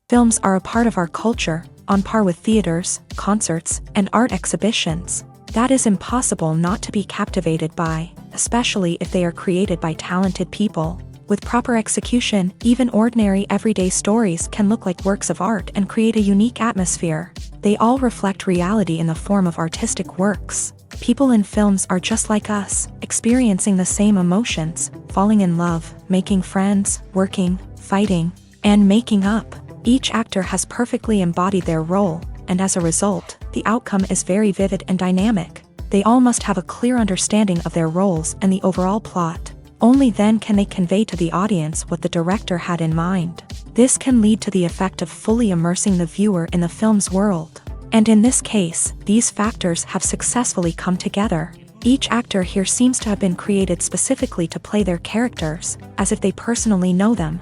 Films are a part of our culture, on par with theaters, concerts, and art exhibitions. That is impossible not to be captivated by, especially if they are created by talented people. With proper execution, even ordinary everyday stories can look like works of art and create a unique atmosphere. They all reflect reality in the form of artistic works. People in films are just like us, experiencing the same emotions, falling in love, making friends, working, fighting, and making up. Each actor has perfectly embodied their role, and as a result, the outcome is very vivid and dynamic. They all must have a clear understanding of their roles and the overall plot. Only then can they convey to the audience what the director had in mind. This can lead to the effect of fully immersing the viewer in the film's world. And in this case, these factors have successfully come together. Each actor here seems to have been created specifically to play their characters, as if they personally know them.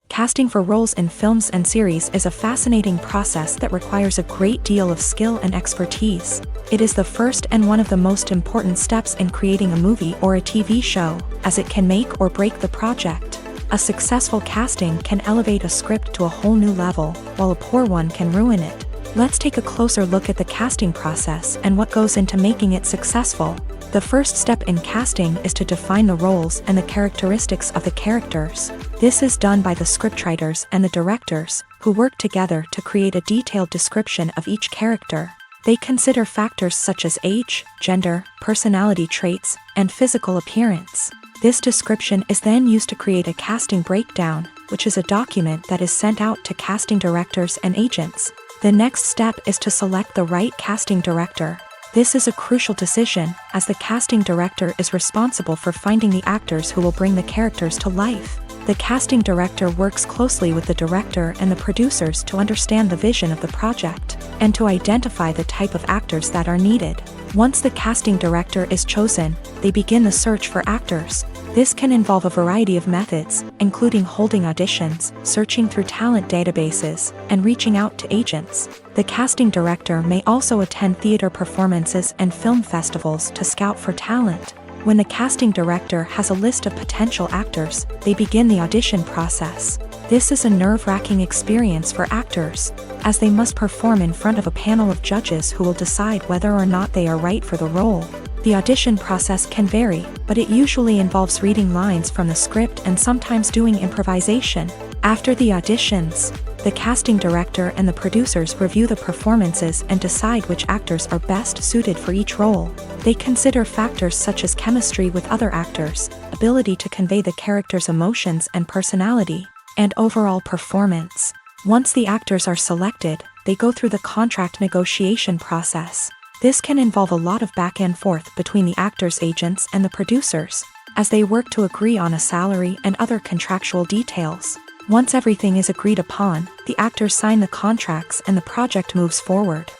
Casting for roles in films and series is a fascinating process that requires a great deal of skill and expertise. It is the first and one of the most important steps in creating a movie or a TV show, as it can make or break the project. A successful casting can elevate a script to a whole new level, while a poor one can ruin it. Let's take a closer look at the casting process and what goes into making it successful. The first step in casting is to define the roles and the characteristics of the characters. This is done by the scriptwriters and the directors, who work together to create a detailed description of each character. They consider factors such as age, gender, personality traits, and physical appearance. This description is then used to create a casting breakdown, which is a document that is sent out to casting directors and agents. The next step is to select the right casting director. This is a crucial decision, as the casting director is responsible for finding the actors who will bring the characters to life. The casting director works closely with the director and the producers to understand the vision of the project, and to identify the type of actors that are needed. Once the casting director is chosen, they begin the search for actors. This can involve a variety of methods, including holding auditions, searching through talent databases, and reaching out to agents. The casting director may also attend theater performances and film festivals to scout for talent. When the casting director has a list of potential actors, they begin the audition process. This is a nerve-wracking experience for actors, as they must perform in front of a panel of judges who will decide whether or not they are right for the role. The audition process can vary, but it usually involves reading lines from the script and sometimes doing improvisation. After the auditions, the casting director and the producers review the performances and decide which actors are best suited for each role. They consider factors such as chemistry with other actors, ability to convey the character's emotions and personality, and overall performance. Once the actors are selected, they go through the contract negotiation process. This can involve a lot of back and forth between the actors' agents and the producers, as they work to agree on a salary and other contractual details. Once everything is agreed upon, the actors sign the contracts and the project moves forward.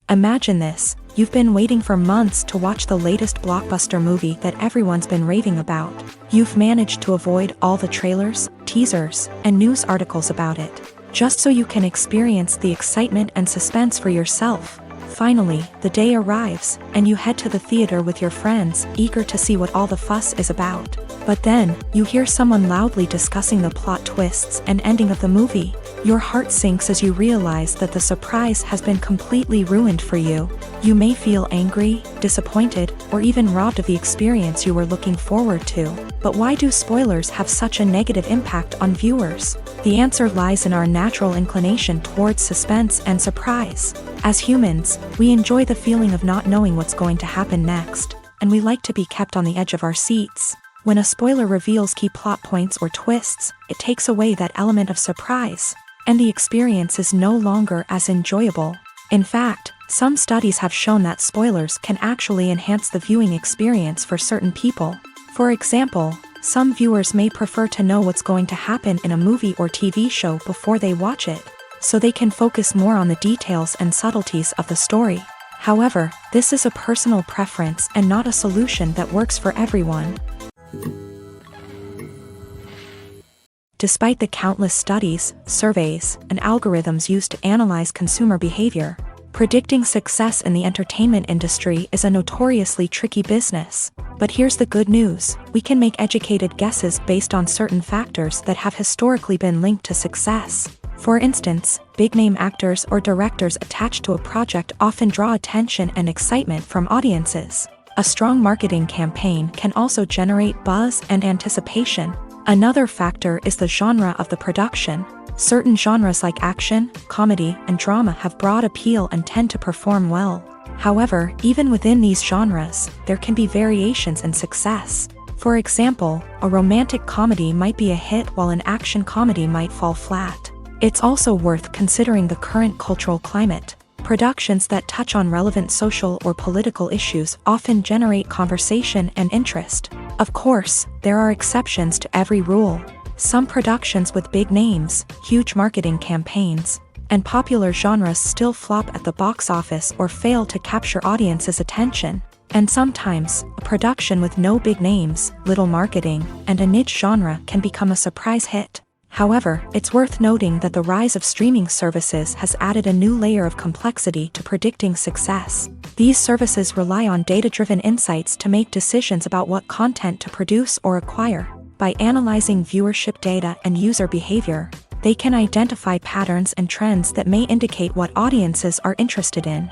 Imagine this: you've been waiting for months to watch the latest blockbuster movie that everyone's been raving about. You've managed to avoid all the trailers, teasers, and news articles about it, just so you can experience the excitement and suspense for yourself. Finally, the day arrives, and you head to the theater with your friends, eager to see what all the fuss is about. But then, you hear someone loudly discussing the plot twists and ending of the movie. Your heart sinks as you realize that the surprise has been completely ruined for you. You may feel angry, disappointed, or even robbed of the experience you were looking forward to. But why do spoilers have such a negative impact on viewers? The answer lies in our natural inclination towards suspense and surprise. As humans, we enjoy the feeling of not knowing what's going to happen next, and we like to be kept on the edge of our seats. When a spoiler reveals key plot points or twists, it takes away that element of surprise, and the experience is no longer as enjoyable. In fact, some studies have shown that spoilers can actually enhance the viewing experience for certain people. For example, some viewers may prefer to know what's going to happen in a movie or TV show before they watch it, so they can focus more on the details and subtleties of the story. However, this is a personal preference and not a solution that works for everyone. Despite the countless studies, surveys, and algorithms used to analyze consumer behavior, predicting success in the entertainment industry is a notoriously tricky business. But here's the good news: we can make educated guesses based on certain factors that have historically been linked to success. For instance, big-name actors or directors attached to a project often draw attention and excitement from audiences. A strong marketing campaign can also generate buzz and anticipation. Another factor is the genre of the production. Certain genres like action, comedy, and drama have broad appeal and tend to perform well. However, even within these genres, there can be variations in success. For example, a romantic comedy might be a hit while an action comedy might fall flat. It's also worth considering the current cultural climate. Productions that touch on relevant social or political issues often generate conversation and interest. Of course, there are exceptions to every rule. Some productions with big names, huge marketing campaigns, and popular genres still flop at the box office or fail to capture audiences' attention. And sometimes, a production with no big names, little marketing, and a niche genre can become a surprise hit. However, it's worth noting that the rise of streaming services has added a new layer of complexity to predicting success. These services rely on data-driven insights to make decisions about what content to produce or acquire. By analyzing viewership data and user behavior, they can identify patterns and trends that may indicate what audiences are interested in.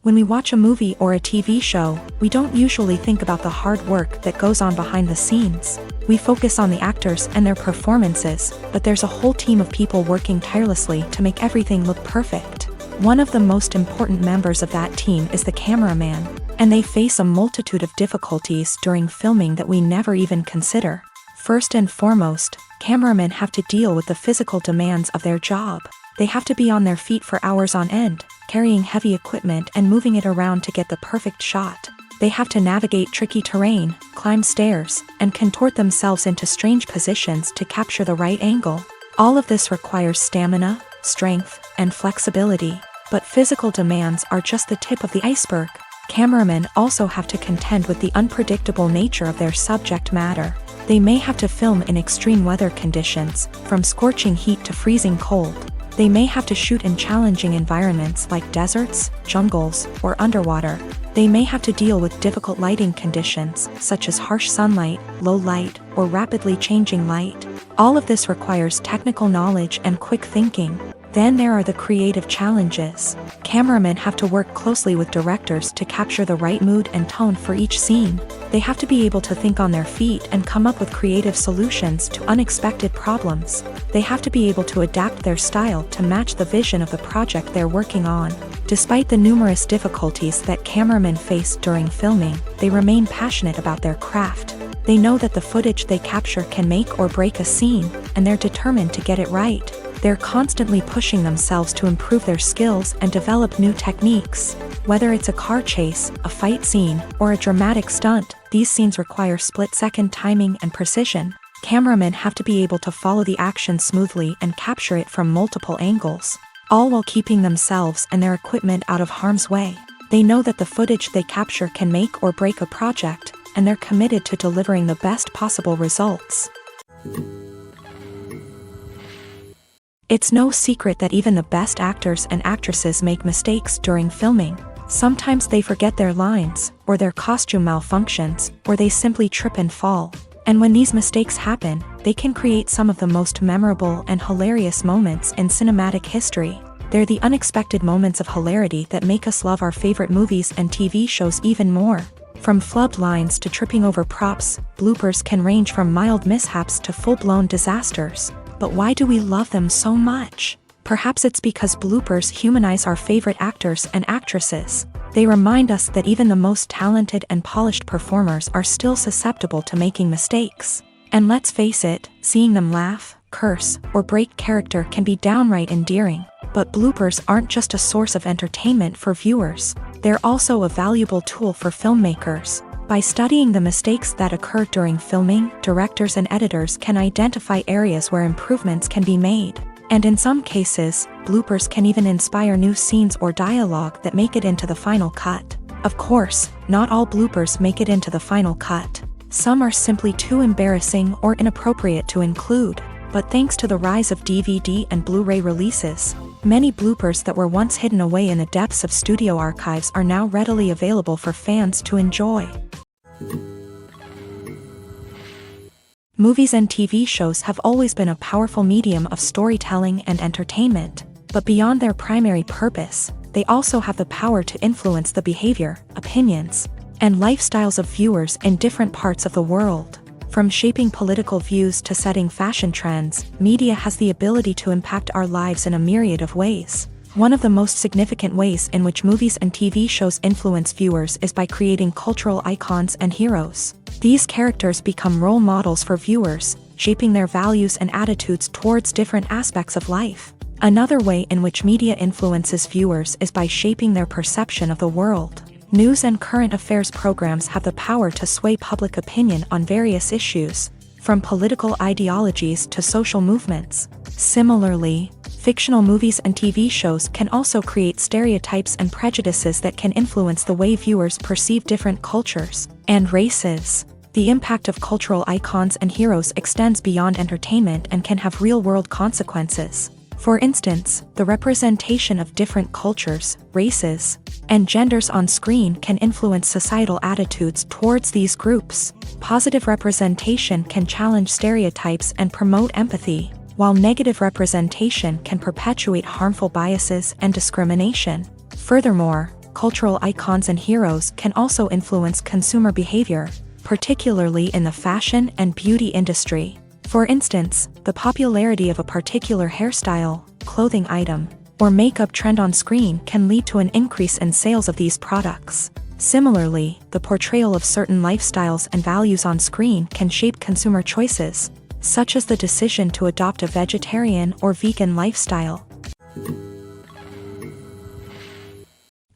When we watch a movie or a TV show, we don't usually think about the hard work that goes on behind the scenes. We focus on the actors and their performances, but there's a whole team of people working tirelessly to make everything look perfect. One of the most important members of that team is the cameraman, and they face a multitude of difficulties during filming that we never even consider. First and foremost, cameramen have to deal with the physical demands of their job. They have to be on their feet for hours on end, carrying heavy equipment and moving it around to get the perfect shot. They have to navigate tricky terrain, climb stairs, and contort themselves into strange positions to capture the right angle. All of this requires stamina, strength, and flexibility. But physical demands are just the tip of the iceberg. Cameramen also have to contend with the unpredictable nature of their subject matter. They may have to film in extreme weather conditions, from scorching heat to freezing cold. They may have to shoot in challenging environments like deserts, jungles, or underwater. They may have to deal with difficult lighting conditions, such as harsh sunlight, low light, or rapidly changing light. All of this requires technical knowledge and quick thinking. Then there are the creative challenges. Cameramen have to work closely with directors to capture the right mood and tone for each scene. They have to be able to think on their feet and come up with creative solutions to unexpected problems. They have to be able to adapt their style to match the vision of the project they're working on. Despite the numerous difficulties that cameramen face during filming, they remain passionate about their craft. They know that the footage they capture can make or break a scene, and they're determined to get it right. They're constantly pushing themselves to improve their skills and develop new techniques. Whether it's a car chase, a fight scene, or a dramatic stunt, these scenes require split-second timing and precision. Cameramen have to be able to follow the action smoothly and capture it from multiple angles, all while keeping themselves and their equipment out of harm's way. They know that the footage they capture can make or break a project, and they're committed to delivering the best possible results. It's no secret that even the best actors and actresses make mistakes during filming. Sometimes they forget their lines, or their costume malfunctions, or they simply trip and fall. And when these mistakes happen, they can create some of the most memorable and hilarious moments in cinematic history. They're the unexpected moments of hilarity that make us love our favorite movies and TV shows even more. From flubbed lines to tripping over props, bloopers can range from mild mishaps to full-blown disasters. But why do we love them so much? Perhaps it's because bloopers humanize our favorite actors and actresses. They remind us that even the most talented and polished performers are still susceptible to making mistakes. And let's face it, seeing them laugh, curse, or break character can be downright endearing. But bloopers aren't just a source of entertainment for viewers. They're also a valuable tool for filmmakers. By studying the mistakes that occur during filming, directors and editors can identify areas where improvements can be made. And in some cases, bloopers can even inspire new scenes or dialogue that make it into the final cut. Of course, not all bloopers make it into the final cut. Some are simply too embarrassing or inappropriate to include. But thanks to the rise of DVD and Blu-ray releases, many bloopers that were once hidden away in the depths of studio archives are now readily available for fans to enjoy. Movies and TV shows have always been a powerful medium of storytelling and entertainment, but beyond their primary purpose, they also have the power to influence the behavior, opinions, and lifestyles of viewers in different parts of the world. From shaping political views to setting fashion trends, media has the ability to impact our lives in a myriad of ways. One of the most significant ways in which movies and TV shows influence viewers is by creating cultural icons and heroes. These characters become role models for viewers, shaping their values and attitudes towards different aspects of life. Another way in which media influences viewers is by shaping their perception of the world. News and current affairs programs have the power to sway public opinion on various issues, from political ideologies to social movements. Similarly, fictional movies and TV shows can also create stereotypes and prejudices that can influence the way viewers perceive different cultures and races. The impact of cultural icons and heroes extends beyond entertainment and can have real-world consequences. For instance, the representation of different cultures, races, and genders on screen can influence societal attitudes towards these groups. Positive representation can challenge stereotypes and promote empathy, while negative representation can perpetuate harmful biases and discrimination. Furthermore, cultural icons and heroes can also influence consumer behavior, particularly in the fashion and beauty industry. For instance, the popularity of a particular hairstyle, clothing item, or makeup trend on screen can lead to an increase in sales of these products. Similarly, the portrayal of certain lifestyles and values on screen can shape consumer choices, such as the decision to adopt a vegetarian or vegan lifestyle.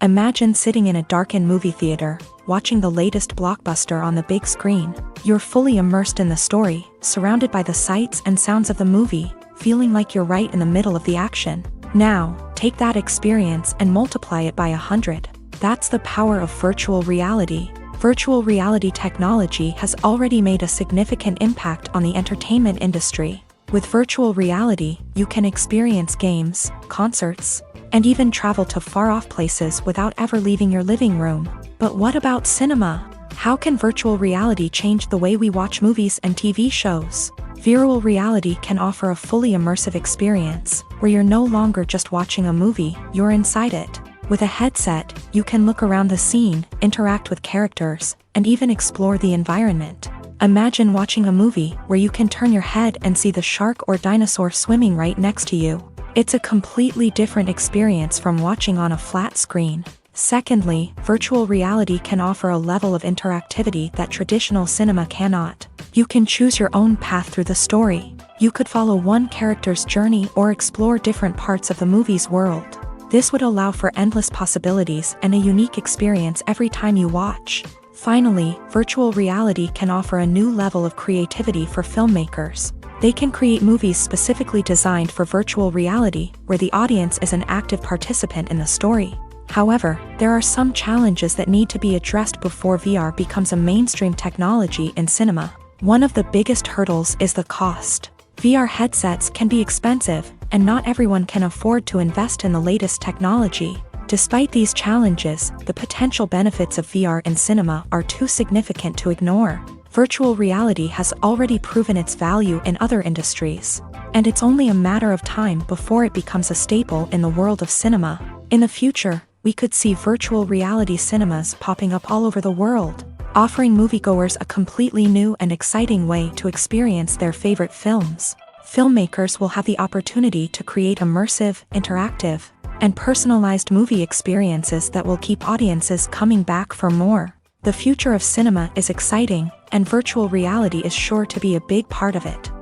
Imagine sitting in a darkened movie theater, watching the latest blockbuster on the big screen. You're fully immersed in the story, surrounded by the sights and sounds of the movie, feeling like you're right in the middle of the action. Now, take that experience and multiply it by 100. That's the power of virtual reality. Virtual reality technology has already made a significant impact on the entertainment industry. With virtual reality, you can experience games, concerts, and even travel to far-off places without ever leaving your living room. But what about cinema? How can virtual reality change the way we watch movies and TV shows? Virtual reality can offer a fully immersive experience, where you're no longer just watching a movie, you're inside it. With a headset, you can look around the scene, interact with characters, and even explore the environment. Imagine watching a movie where you can turn your head and see the shark or dinosaur swimming right next to you. It's a completely different experience from watching on a flat screen. Secondly, virtual reality can offer a level of interactivity that traditional cinema cannot. You can choose your own path through the story. You could follow one character's journey or explore different parts of the movie's world. This would allow for endless possibilities and a unique experience every time you watch. Finally, virtual reality can offer a new level of creativity for filmmakers. They can create movies specifically designed for virtual reality, where the audience is an active participant in the story. However, there are some challenges that need to be addressed before VR becomes a mainstream technology in cinema. One of the biggest hurdles is the cost. VR headsets can be expensive, and not everyone can afford to invest in the latest technology. Despite these challenges, the potential benefits of VR in cinema are too significant to ignore. Virtual reality has already proven its value in other industries, and it's only a matter of time before it becomes a staple in the world of cinema. In the future, we could see virtual reality cinemas popping up all over the world, offering moviegoers a completely new and exciting way to experience their favorite films. Filmmakers will have the opportunity to create immersive, interactive, and personalized movie experiences that will keep audiences coming back for more. The future of cinema is exciting, and virtual reality is sure to be a big part of it.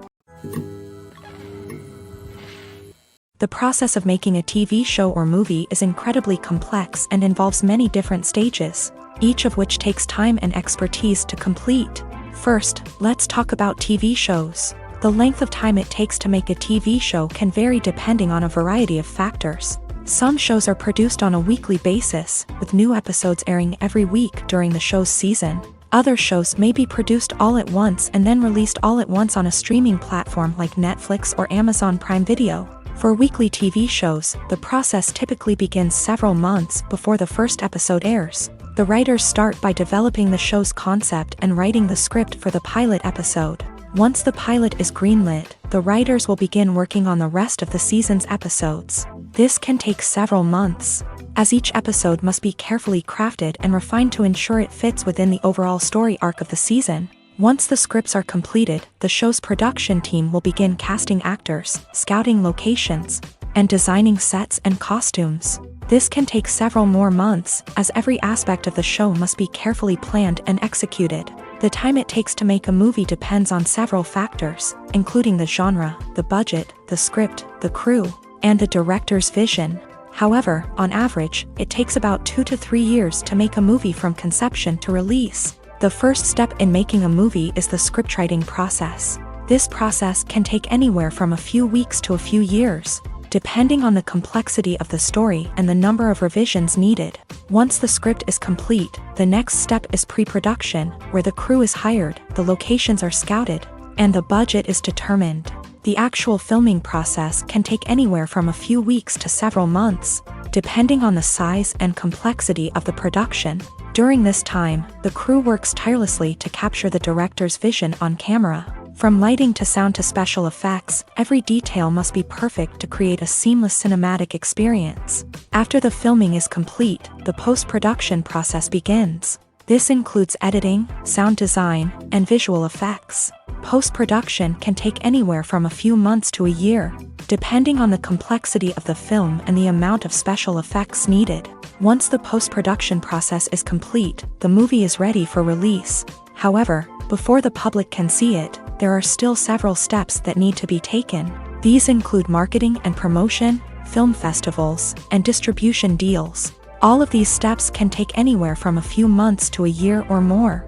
The process of making a TV show or movie is incredibly complex and involves many different stages, each of which takes time and expertise to complete. First, let's talk about TV shows. The length of time it takes to make a TV show can vary depending on a variety of factors. Some shows are produced on a weekly basis, with new episodes airing every week during the show's season. Other shows may be produced all at once and then released all at once on a streaming platform like Netflix or Amazon Prime Video. For weekly TV shows, the process typically begins several months before the first episode airs. The writers start by developing the show's concept and writing the script for the pilot episode. Once the pilot is greenlit, the writers will begin working on the rest of the season's episodes. This can take several months, as each episode must be carefully crafted and refined to ensure it fits within the overall story arc of the season. Once the scripts are completed, the show's production team will begin casting actors, scouting locations, and designing sets and costumes. This can take several more months, as every aspect of the show must be carefully planned and executed. The time it takes to make a movie depends on several factors, including the genre, the budget, the script, the crew, and the director's vision. However, on average, it takes about 2 to 3 years to make a movie from conception to release. The first step in making a movie is the scriptwriting process. This process can take anywhere from a few weeks to a few years, depending on the complexity of the story and the number of revisions needed. Once the script is complete, the next step is pre-production, where the crew is hired, the locations are scouted, and the budget is determined. The actual filming process can take anywhere from a few weeks to several months, depending on the size and complexity of the production. During this time, the crew works tirelessly to capture the director's vision on camera. From lighting to sound to special effects, every detail must be perfect to create a seamless cinematic experience. After the filming is complete, the post-production process begins. This includes editing, sound design, and visual effects. Post-production can take anywhere from a few months to a year, depending on the complexity of the film and the amount of special effects needed. Once the post-production process is complete, the movie is ready for release. However, before the public can see it, there are still several steps that need to be taken. These include marketing and promotion, film festivals, and distribution deals. All of these steps can take anywhere from a few months to a year or more.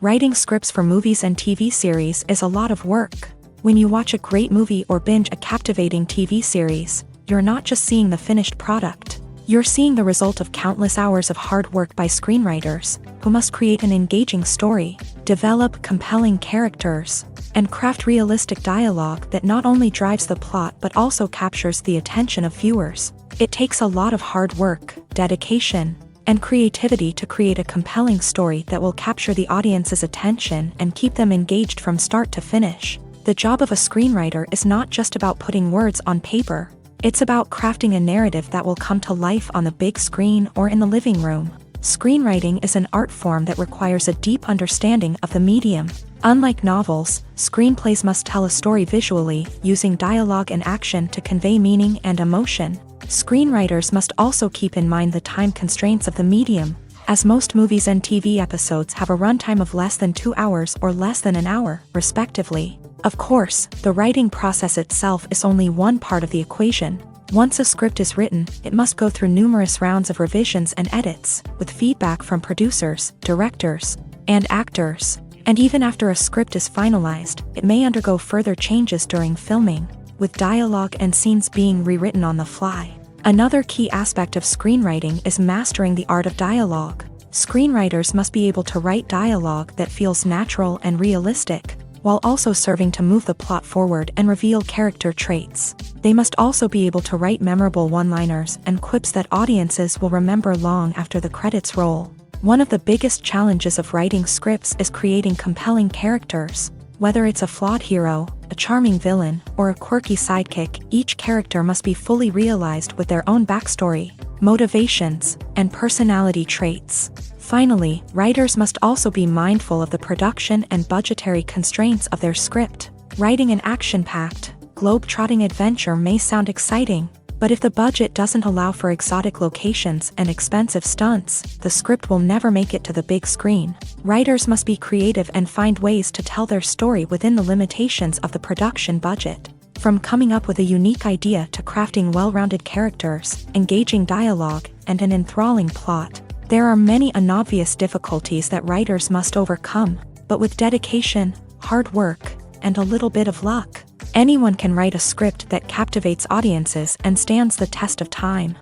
Writing scripts for movies and TV series is a lot of work. When you watch a great movie or binge a captivating TV series, you're not just seeing the finished product. You're seeing the result of countless hours of hard work by screenwriters, who must create an engaging story, develop compelling characters, and craft realistic dialogue that not only drives the plot but also captures the attention of viewers. It takes a lot of hard work, dedication, and creativity to create a compelling story that will capture the audience's attention and keep them engaged from start to finish. The job of a screenwriter is not just about putting words on paper. It's about crafting a narrative that will come to life on the big screen or in the living room. Screenwriting is an art form that requires a deep understanding of the medium. Unlike novels, screenplays must tell a story visually, using dialogue and action to convey meaning and emotion. Screenwriters must also keep in mind the time constraints of the medium, as most movies and TV episodes have a runtime of less than 2 hours or less than an hour, respectively. Of course, the writing process itself is only one part of the equation. Once a script is written, it must go through numerous rounds of revisions and edits, with feedback from producers, directors, and actors. And even after a script is finalized, it may undergo further changes during filming, with dialogue and scenes being rewritten on the fly. Another key aspect of screenwriting is mastering the art of dialogue. Screenwriters must be able to write dialogue that feels natural and realistic, while also serving to move the plot forward and reveal character traits. They must also be able to write memorable one-liners and quips that audiences will remember long after the credits roll. One of the biggest challenges of writing scripts is creating compelling characters. Whether it's a flawed hero, a charming villain, or a quirky sidekick, each character must be fully realized with their own backstory, motivations, and personality traits. Finally, writers must also be mindful of the production and budgetary constraints of their script. Writing an action-packed, globe-trotting adventure may sound exciting, but if the budget doesn't allow for exotic locations and expensive stunts, the script will never make it to the big screen. Writers must be creative and find ways to tell their story within the limitations of the production budget. From coming up with a unique idea to crafting well-rounded characters, engaging dialogue, and an enthralling plot, there are many unobvious difficulties that writers must overcome, but with dedication, hard work, and a little bit of luck, anyone can write a script that captivates audiences and stands the test of time.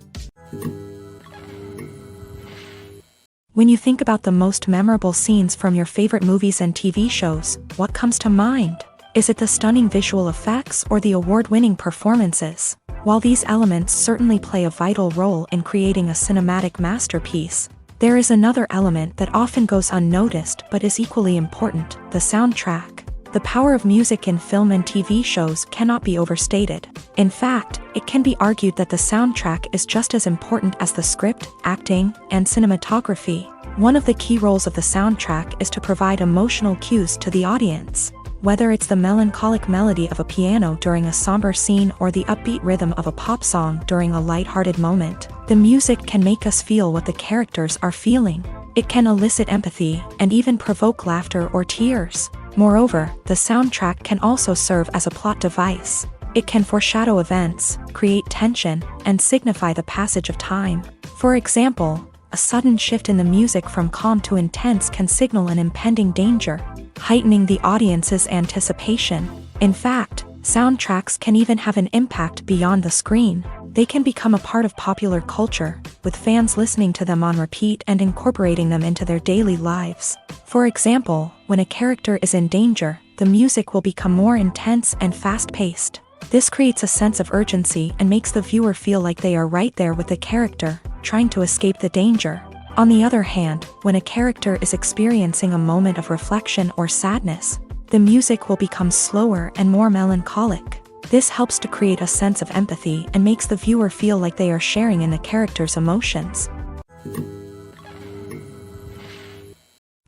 When you think about the most memorable scenes from your favorite movies and TV shows, what comes to mind? Is it the stunning visual effects or the award-winning performances? While these elements certainly play a vital role in creating a cinematic masterpiece, there is another element that often goes unnoticed but is equally important: the soundtrack. The power of music in film and TV shows cannot be overstated. In fact, it can be argued that the soundtrack is just as important as the script, acting, and cinematography. One of the key roles of the soundtrack is to provide emotional cues to the audience. Whether it's the melancholic melody of a piano during a somber scene or the upbeat rhythm of a pop song during a lighthearted moment, the music can make us feel what the characters are feeling. It can elicit empathy and even provoke laughter or tears. Moreover, the soundtrack can also serve as a plot device. It can foreshadow events, create tension, and signify the passage of time. For example, a sudden shift in the music from calm to intense can signal an impending danger, heightening the audience's anticipation. In fact, soundtracks can even have an impact beyond the screen. They can become a part of popular culture, with fans listening to them on repeat and incorporating them into their daily lives. For example, when a character is in danger, the music will become more intense and fast-paced. This creates a sense of urgency and makes the viewer feel like they are right there with the character, trying to escape the danger. On the other hand, when a character is experiencing a moment of reflection or sadness, the music will become slower and more melancholic. This helps to create a sense of empathy and makes the viewer feel like they are sharing in the character's emotions.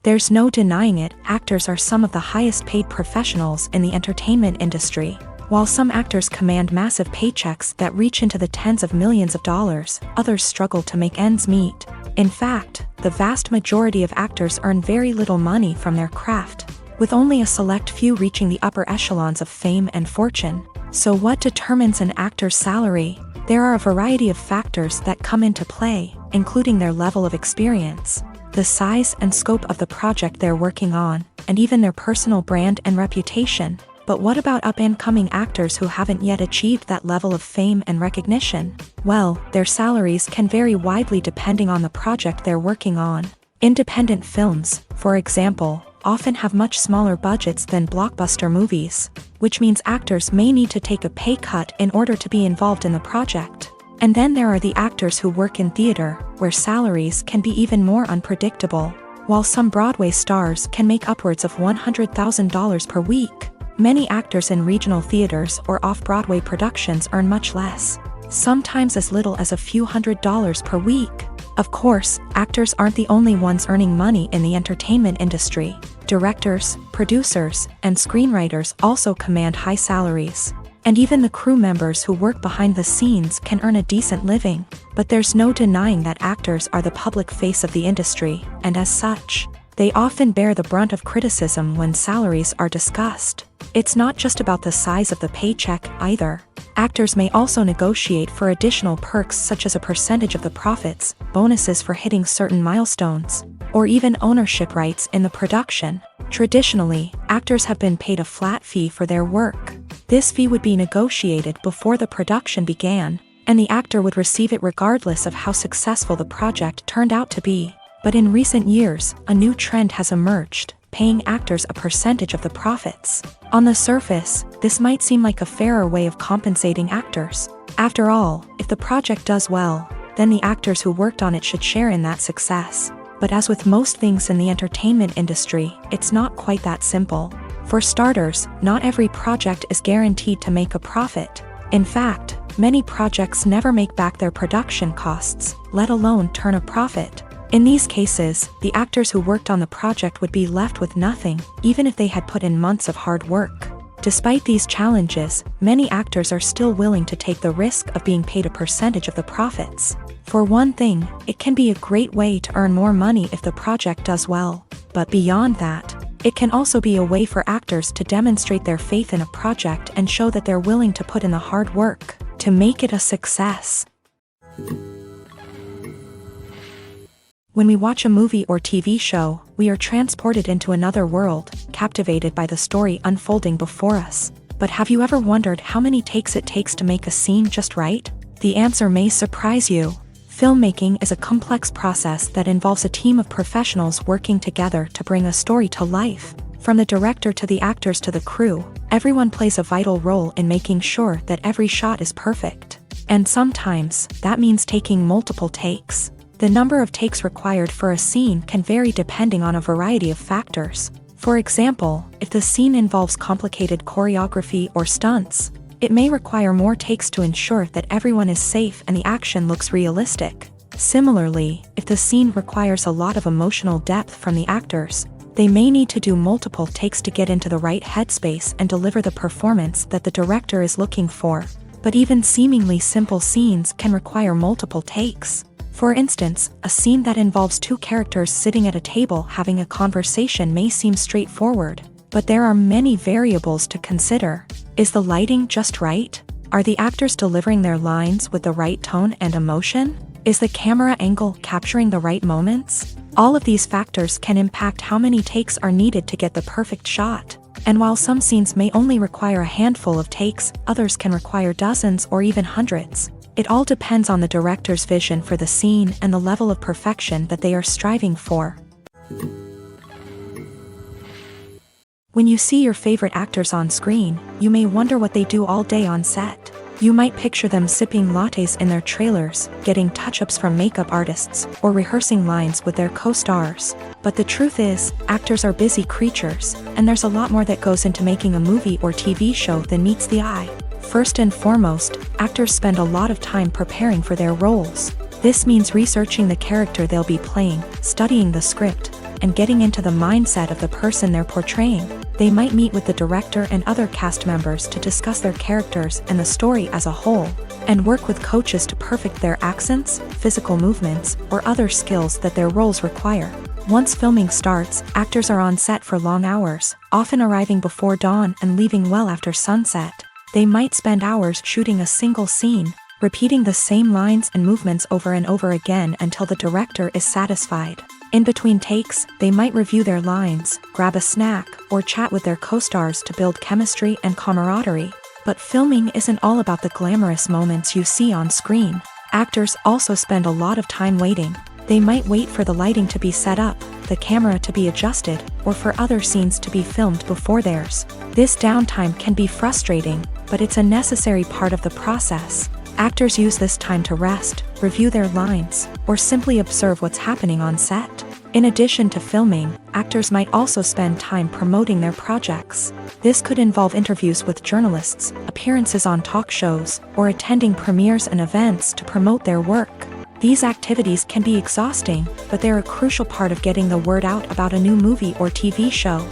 There's no denying it, actors are some of the highest paid professionals in the entertainment industry. While some actors command massive paychecks that reach into the tens of millions of dollars, others struggle to make ends meet. In fact, the vast majority of actors earn very little money from their craft, with only a select few reaching the upper echelons of fame and fortune. So what determines an actor's salary? There are a variety of factors that come into play, including their level of experience, the size and scope of the project they're working on, and even their personal brand and reputation. But what about up-and-coming actors who haven't yet achieved that level of fame and recognition? Well, their salaries can vary widely depending on the project they're working on. Independent films, for example, often have much smaller budgets than blockbuster movies, which means actors may need to take a pay cut in order to be involved in the project. And then there are the actors who work in theater, where salaries can be even more unpredictable. While some Broadway stars can make upwards of $100,000 per week, many actors in regional theaters or off-Broadway productions earn much less, sometimes as little as a few $100s per week. Of course, actors aren't the only ones earning money in the entertainment industry. Directors, producers, and screenwriters also command high salaries. And even the crew members who work behind the scenes can earn a decent living. But there's no denying that actors are the public face of the industry, and as such, they often bear the brunt of criticism when salaries are discussed. It's not just about the size of the paycheck either. Actors may also negotiate for additional perks such as a percentage of the profits, bonuses for hitting certain milestones, or even ownership rights in the production. Traditionally, actors have been paid a flat fee for their work. This fee would be negotiated before the production began, and the actor would receive it regardless of how successful the project turned out to be. But in recent years, a new trend has emerged, paying actors a percentage of the profits. On the surface, this might seem like a fairer way of compensating actors. After all, if the project does well, then the actors who worked on it should share in that success. But as with most things in the entertainment industry, it's not quite that simple. For starters, not every project is guaranteed to make a profit. In fact, many projects never make back their production costs, let alone turn a profit. In these cases, the actors who worked on the project would be left with nothing, even if they had put in months of hard work. Despite these challenges, many actors are still willing to take the risk of being paid a percentage of the profits. For one thing, it can be a great way to earn more money if the project does well. But beyond that, it can also be a way for actors to demonstrate their faith in a project and show that they're willing to put in the hard work to make it a success. When we watch a movie or TV show, we are transported into another world, captivated by the story unfolding before us. But have you ever wondered how many takes it takes to make a scene just right? The answer may surprise you. Filmmaking is a complex process that involves a team of professionals working together to bring a story to life. From the director to the actors to the crew, everyone plays a vital role in making sure that every shot is perfect. And sometimes, that means taking multiple takes. The number of takes required for a scene can vary depending on a variety of factors. For example, if the scene involves complicated choreography or stunts, it may require more takes to ensure that everyone is safe and the action looks realistic. Similarly, if the scene requires a lot of emotional depth from the actors, they may need to do multiple takes to get into the right headspace and deliver the performance that the director is looking for. But even seemingly simple scenes can require multiple takes. For instance, a scene that involves two characters sitting at a table having a conversation may seem straightforward, but there are many variables to consider. Is the lighting just right? Are the actors delivering their lines with the right tone and emotion? Is the camera angle capturing the right moments? All of these factors can impact how many takes are needed to get the perfect shot. And while some scenes may only require a handful of takes, others can require dozens or even hundreds. It all depends on the director's vision for the scene and the level of perfection that they are striving for. When you see your favorite actors on screen, you may wonder what they do all day on set. You might picture them sipping lattes in their trailers, getting touch-ups from makeup artists, or rehearsing lines with their co-stars. But the truth is, actors are busy creatures, and there's a lot more that goes into making a movie or TV show than meets the eye. First and foremost, actors spend a lot of time preparing for their roles. This means researching the character they'll be playing, studying the script, and getting into the mindset of the person they're portraying. They might meet with the director and other cast members to discuss their characters and the story as a whole, and work with coaches to perfect their accents, physical movements, or other skills that their roles require. Once filming starts, actors are on set for long hours, often arriving before dawn and leaving well after sunset. They might spend hours shooting a single scene, repeating the same lines and movements over and over again until the director is satisfied. In between takes, they might review their lines, grab a snack, or chat with their co-stars to build chemistry and camaraderie. But filming isn't all about the glamorous moments you see on screen. Actors also spend a lot of time waiting. They might wait for the lighting to be set up, the camera to be adjusted, or for other scenes to be filmed before theirs. This downtime can be frustrating, but it's a necessary part of the process. Actors use this time to rest, review their lines, or simply observe what's happening on set. In addition to filming, actors might also spend time promoting their projects. This could involve interviews with journalists, appearances on talk shows, or attending premieres and events to promote their work. These activities can be exhausting, but they're a crucial part of getting the word out about a new movie or TV show.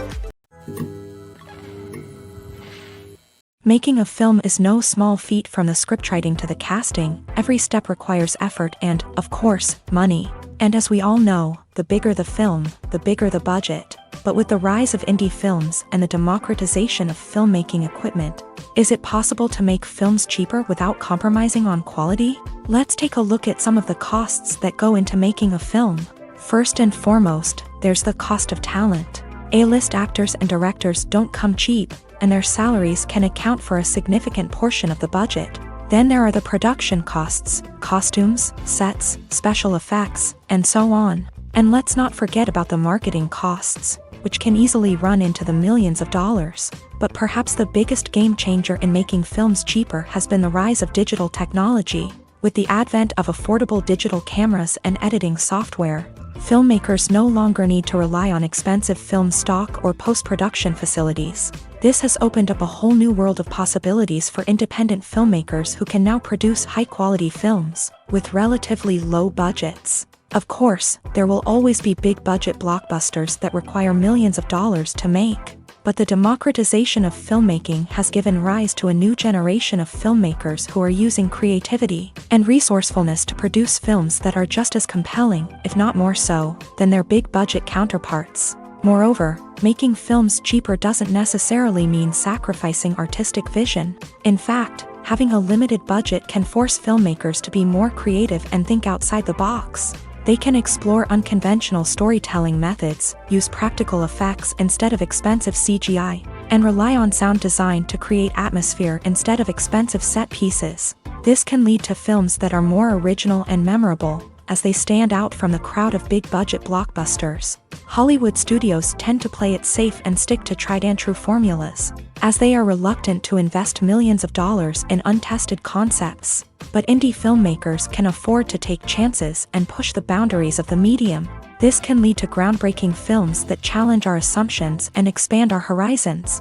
Making a film is no small feat. From the scriptwriting to the casting. Every step requires effort and, of course, money. And as we all know, the bigger the film, the bigger the budget. But with the rise of indie films and the democratization of filmmaking equipment, is it possible to make films cheaper without compromising on quality? Let's take a look at some of the costs that go into making a film. First and foremost, there's the cost of talent. A-list actors and directors don't come cheap, and their salaries can account for a significant portion of the budget. Then there are the production costs, costumes, sets, special effects, and so on. And let's not forget about the marketing costs, which can easily run into the millions of dollars. But perhaps the biggest game changer in making films cheaper has been the rise of digital technology. With the advent of affordable digital cameras and editing software, Filmmakers no longer need to rely on expensive film stock or post-production facilities. This has opened up a whole new world of possibilities for independent filmmakers who can now produce high-quality films with relatively low budgets. Of course, there will always be big-budget blockbusters that require millions of dollars to make. But the democratization of filmmaking has given rise to a new generation of filmmakers who are using creativity and resourcefulness to produce films that are just as compelling, if not more so, than their big-budget counterparts. Moreover, making films cheaper doesn't necessarily mean sacrificing artistic vision. In fact, having a limited budget can force filmmakers to be more creative and think outside the box. They can explore unconventional storytelling methods, use practical effects instead of expensive CGI, and rely on sound design to create atmosphere instead of expensive set pieces. This can lead to films that are more original and memorable, as they stand out from the crowd of big-budget blockbusters. Hollywood studios tend to play it safe and stick to tried-and-true formulas, as they are reluctant to invest millions of dollars in untested concepts. But indie filmmakers can afford to take chances and push the boundaries of the medium. This can lead to groundbreaking films that challenge our assumptions and expand our horizons.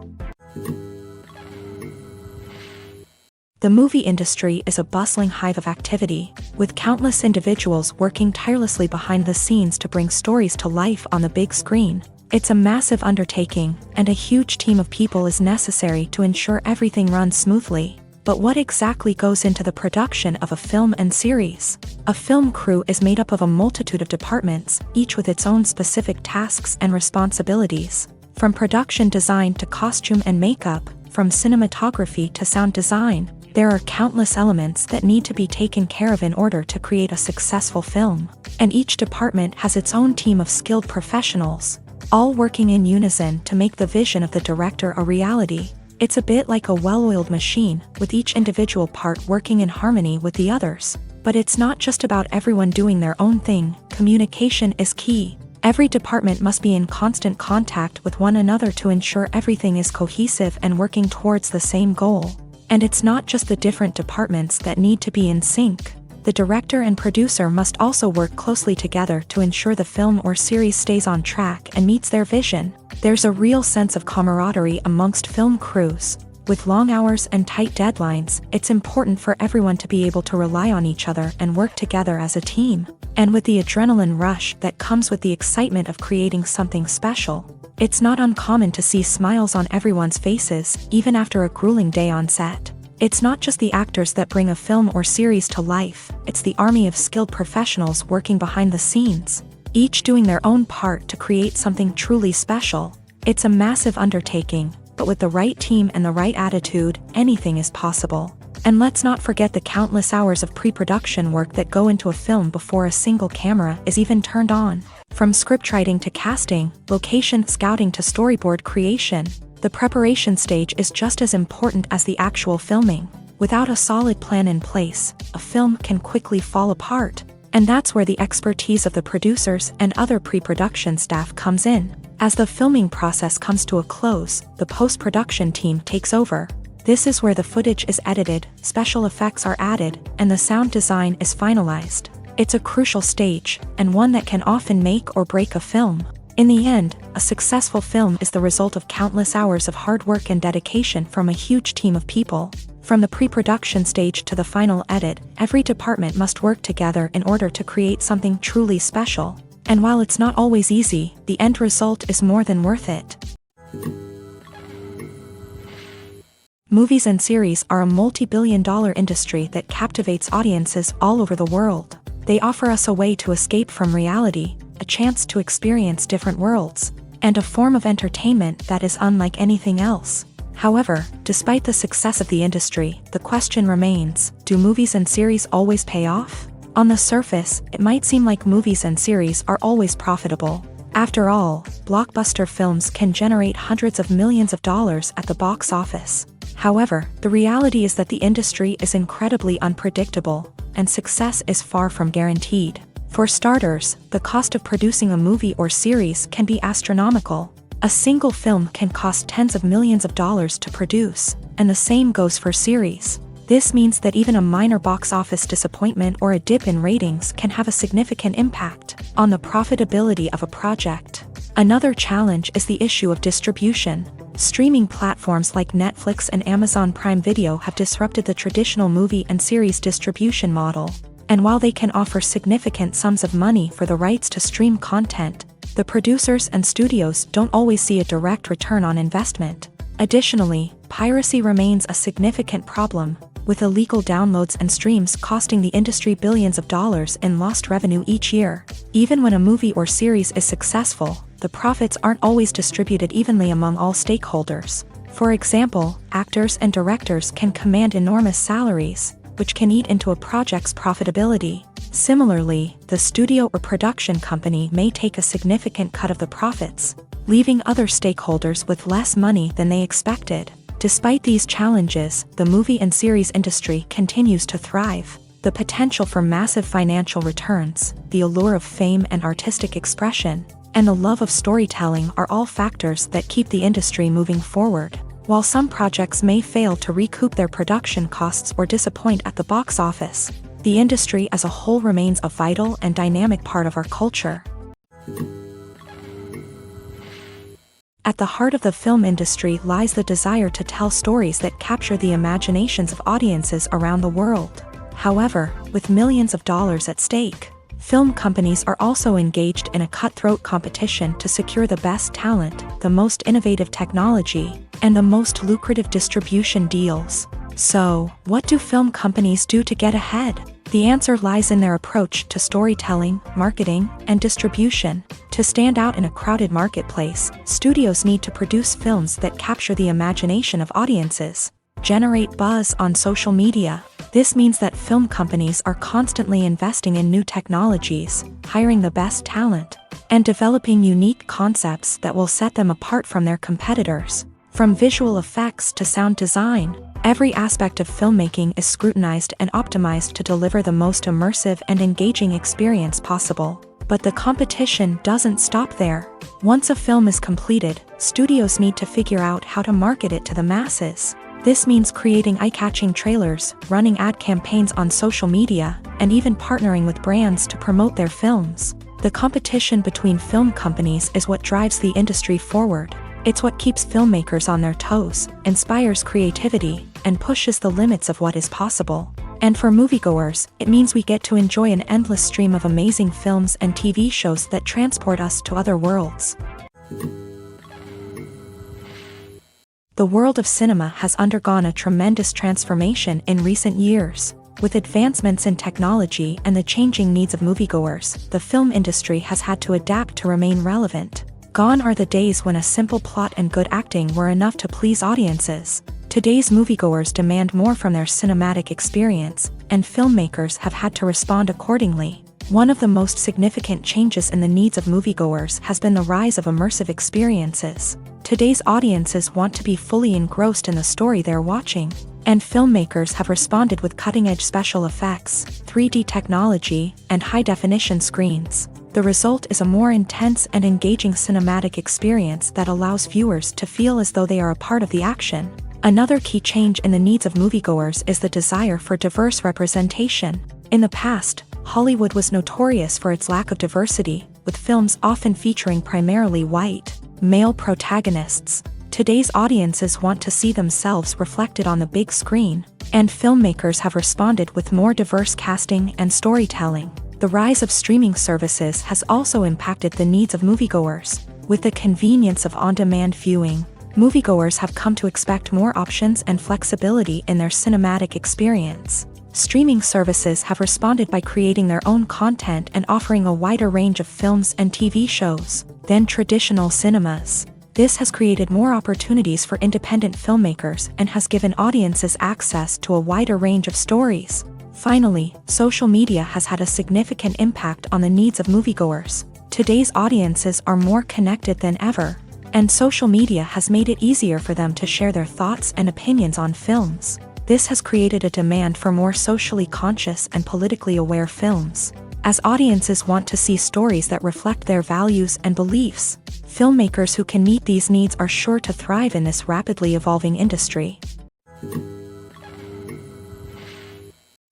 The movie industry is a bustling hive of activity, with countless individuals working tirelessly behind the scenes to bring stories to life on the big screen. It's a massive undertaking, and a huge team of people is necessary to ensure everything runs smoothly. But what exactly goes into the production of a film and series? A film crew is made up of a multitude of departments, each with its own specific tasks and responsibilities. From production design to costume and makeup, from cinematography to sound design, there are countless elements that need to be taken care of in order to create a successful film. And each department has its own team of skilled professionals, all working in unison to make the vision of the director a reality. It's a bit like a well-oiled machine, with each individual part working in harmony with the others. But it's not just about everyone doing their own thing. Communication is key. Every department must be in constant contact with one another to ensure everything is cohesive and working towards the same goal. And it's not just the different departments that need to be in sync. The director and producer must also work closely together to ensure the film or series stays on track and meets their vision. There's a real sense of camaraderie amongst film crews. With long hours and tight deadlines, it's important for everyone to be able to rely on each other and work together as a team. And with the adrenaline rush that comes with the excitement of creating something special, it's not uncommon to see smiles on everyone's faces, even after a grueling day on set. It's not just the actors that bring a film or series to life, it's the army of skilled professionals working behind the scenes, each doing their own part to create something truly special. It's a massive undertaking, but with the right team and the right attitude, anything is possible. And let's not forget the countless hours of pre-production work that go into a film before a single camera is even turned on. From scriptwriting to casting, location scouting to storyboard creation, the preparation stage is just as important as the actual filming. Without a solid plan in place, a film can quickly fall apart. And that's where the expertise of the producers and other pre-production staff comes in. As the filming process comes to a close, the post-production team takes over. This is where the footage is edited, special effects are added, and the sound design is finalized. It's a crucial stage, and one that can often make or break a film. In the end, a successful film is the result of countless hours of hard work and dedication from a huge team of people. From the pre-production stage to the final edit, every department must work together in order to create something truly special. And while it's not always easy, the end result is more than worth it. Movies and series are a multi-billion-dollar industry that captivates audiences all over the world. They offer us a way to escape from reality, a chance to experience different worlds, and a form of entertainment that is unlike anything else. However, despite the success of the industry, the question remains, do movies and series always pay off? On the surface, it might seem like movies and series are always profitable. After all, blockbuster films can generate hundreds of millions of dollars at the box office. However, the reality is that the industry is incredibly unpredictable, and success is far from guaranteed. For starters, the cost of producing a movie or series can be astronomical. A single film can cost tens of millions of dollars to produce, and the same goes for series. This means that even a minor box office disappointment or a dip in ratings can have a significant impact on the profitability of a project. Another challenge is the issue of distribution. Streaming platforms like Netflix and Amazon Prime Video have disrupted the traditional movie and series distribution model. And while they can offer significant sums of money for the rights to stream content, the producers and studios don't always see a direct return on investment. Additionally, piracy remains a significant problem, with illegal downloads and streams costing the industry billions of dollars in lost revenue each year. Even when a movie or series is successful, the profits aren't always distributed evenly among all stakeholders. For example, actors and directors can command enormous salaries, which can eat into a project's profitability. Similarly, the studio or production company may take a significant cut of the profits, leaving other stakeholders with less money than they expected. Despite these challenges, the movie and series industry continues to thrive. The potential for massive financial returns, the allure of fame and artistic expression, and the love of storytelling are all factors that keep the industry moving forward. While some projects may fail to recoup their production costs or disappoint at the box office, the industry as a whole remains a vital and dynamic part of our culture. At the heart of the film industry lies the desire to tell stories that capture the imaginations of audiences around the world. However, with millions of dollars at stake, film companies are also engaged in a cutthroat competition to secure the best talent, the most innovative technology, and the most lucrative distribution deals. So, what do film companies do to get ahead? The answer lies in their approach to storytelling, marketing, and distribution. To stand out in a crowded marketplace, studios need to produce films that capture the imagination of audiences, generate buzz on social media. This means that film companies are constantly investing in new technologies, hiring the best talent, and developing unique concepts that will set them apart from their competitors. From visual effects to sound design, every aspect of filmmaking is scrutinized and optimized to deliver the most immersive and engaging experience possible. But the competition doesn't stop there. Once a film is completed, studios need to figure out how to market it to the masses. This means creating eye-catching trailers, running ad campaigns on social media, and even partnering with brands to promote their films. The competition between film companies is what drives the industry forward. It's what keeps filmmakers on their toes, inspires creativity, and pushes the limits of what is possible. And for moviegoers, it means we get to enjoy an endless stream of amazing films and TV shows that transport us to other worlds. The world of cinema has undergone a tremendous transformation in recent years. With advancements in technology and the changing needs of moviegoers, the film industry has had to adapt to remain relevant. Gone are the days when a simple plot and good acting were enough to please audiences. Today's moviegoers demand more from their cinematic experience, and filmmakers have had to respond accordingly. One of the most significant changes in the needs of moviegoers has been the rise of immersive experiences. Today's audiences want to be fully engrossed in the story they're watching, and filmmakers have responded with cutting-edge special effects, 3D technology, and high-definition screens. The result is a more intense and engaging cinematic experience that allows viewers to feel as though they are a part of the action. Another key change in the needs of moviegoers is the desire for diverse representation. In the past, Hollywood was notorious for its lack of diversity, with films often featuring primarily white, male protagonists. Today's audiences want to see themselves reflected on the big screen, and filmmakers have responded with more diverse casting and storytelling. The rise of streaming services has also impacted the needs of moviegoers. With the convenience of on-demand viewing, moviegoers have come to expect more options and flexibility in their cinematic experience. Streaming services have responded by creating their own content and offering a wider range of films and TV shows than traditional cinemas. This has created more opportunities for independent filmmakers and has given audiences access to a wider range of stories. Finally, social media has had a significant impact on the needs of moviegoers. Today's audiences are more connected than ever, and social media has made it easier for them to share their thoughts and opinions on films. This has created a demand for more socially conscious and politically aware films. As audiences want to see stories that reflect their values and beliefs, filmmakers who can meet these needs are sure to thrive in this rapidly evolving industry.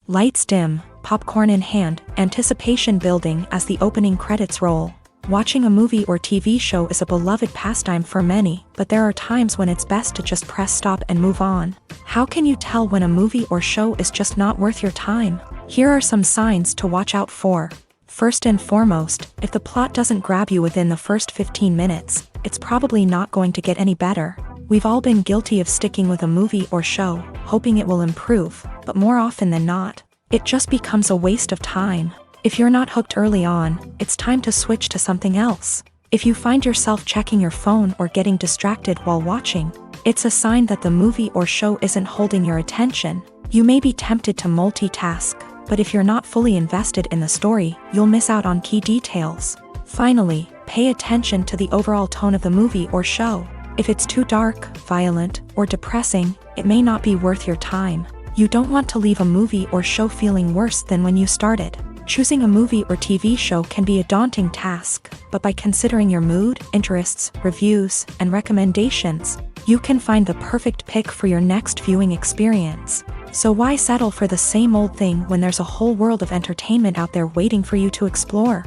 Lights dim, popcorn in hand, anticipation building as the opening credits roll. Watching a movie or TV show is a beloved pastime for many, but there are times when it's best to just press stop and move on. How can you tell when a movie or show is just not worth your time? Here are some signs to watch out for. First and foremost, if the plot doesn't grab you within the first 15 minutes, it's probably not going to get any better. We've all been guilty of sticking with a movie or show, hoping it will improve, but more often than not, it just becomes a waste of time. If you're not hooked early on, it's time to switch to something else. If you find yourself checking your phone or getting distracted while watching, it's a sign that the movie or show isn't holding your attention. You may be tempted to multitask, but if you're not fully invested in the story, you'll miss out on key details. Finally, pay attention to the overall tone of the movie or show. If it's too dark, violent, or depressing, it may not be worth your time. You don't want to leave a movie or show feeling worse than when you started. Choosing a movie or TV show can be a daunting task, but by considering your mood, interests, reviews, and recommendations, you can find the perfect pick for your next viewing experience. So why settle for the same old thing when there's a whole world of entertainment out there waiting for you to explore?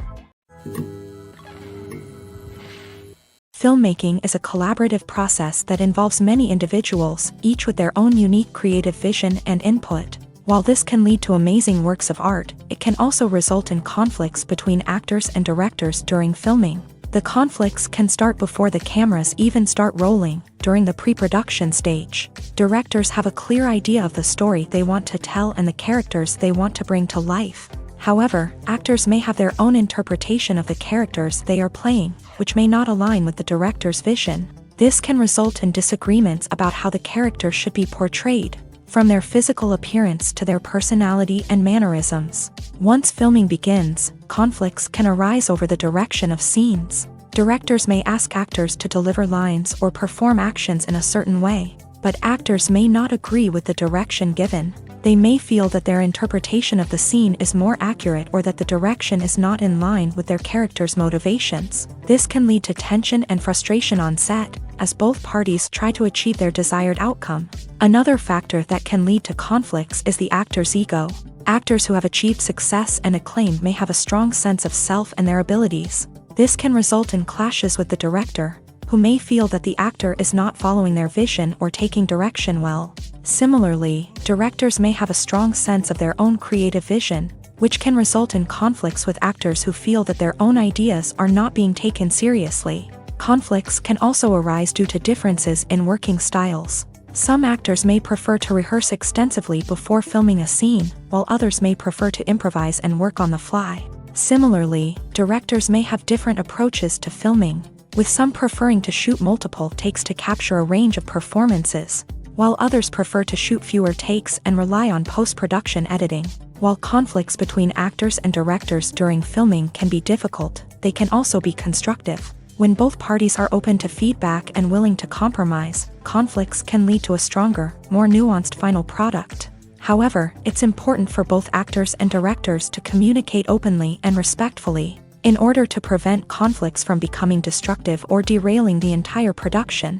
Filmmaking is a collaborative process that involves many individuals, each with their own unique creative vision and input. While this can lead to amazing works of art, it can also result in conflicts between actors and directors during filming. The conflicts can start before the cameras even start rolling, during the pre-production stage. Directors have a clear idea of the story they want to tell and the characters they want to bring to life. However, actors may have their own interpretation of the characters they are playing, which may not align with the director's vision. This can result in disagreements about how the character should be portrayed, from their physical appearance to their personality and mannerisms. Once filming begins, conflicts can arise over the direction of scenes. Directors may ask actors to deliver lines or perform actions in a certain way, but actors may not agree with the direction given. They may feel that their interpretation of the scene is more accurate or that the direction is not in line with their character's motivations. This can lead to tension and frustration on set, as both parties try to achieve their desired outcome. Another factor that can lead to conflicts is the actor's ego. Actors who have achieved success and acclaim may have a strong sense of self and their abilities. This can result in clashes with the director, who may feel that the actor is not following their vision or taking direction well. Similarly, directors may have a strong sense of their own creative vision, which can result in conflicts with actors who feel that their own ideas are not being taken seriously. Conflicts can also arise due to differences in working styles. Some actors may prefer to rehearse extensively before filming a scene, while others may prefer to improvise and work on the fly. Similarly, directors may have different approaches to filming, with some preferring to shoot multiple takes to capture a range of performances, while others prefer to shoot fewer takes and rely on post-production editing. While conflicts between actors and directors during filming can be difficult, they can also be constructive. When both parties are open to feedback and willing to compromise, conflicts can lead to a stronger, more nuanced final product. However, it's important for both actors and directors to communicate openly and respectfully, in order to prevent conflicts from becoming destructive or derailing the entire production.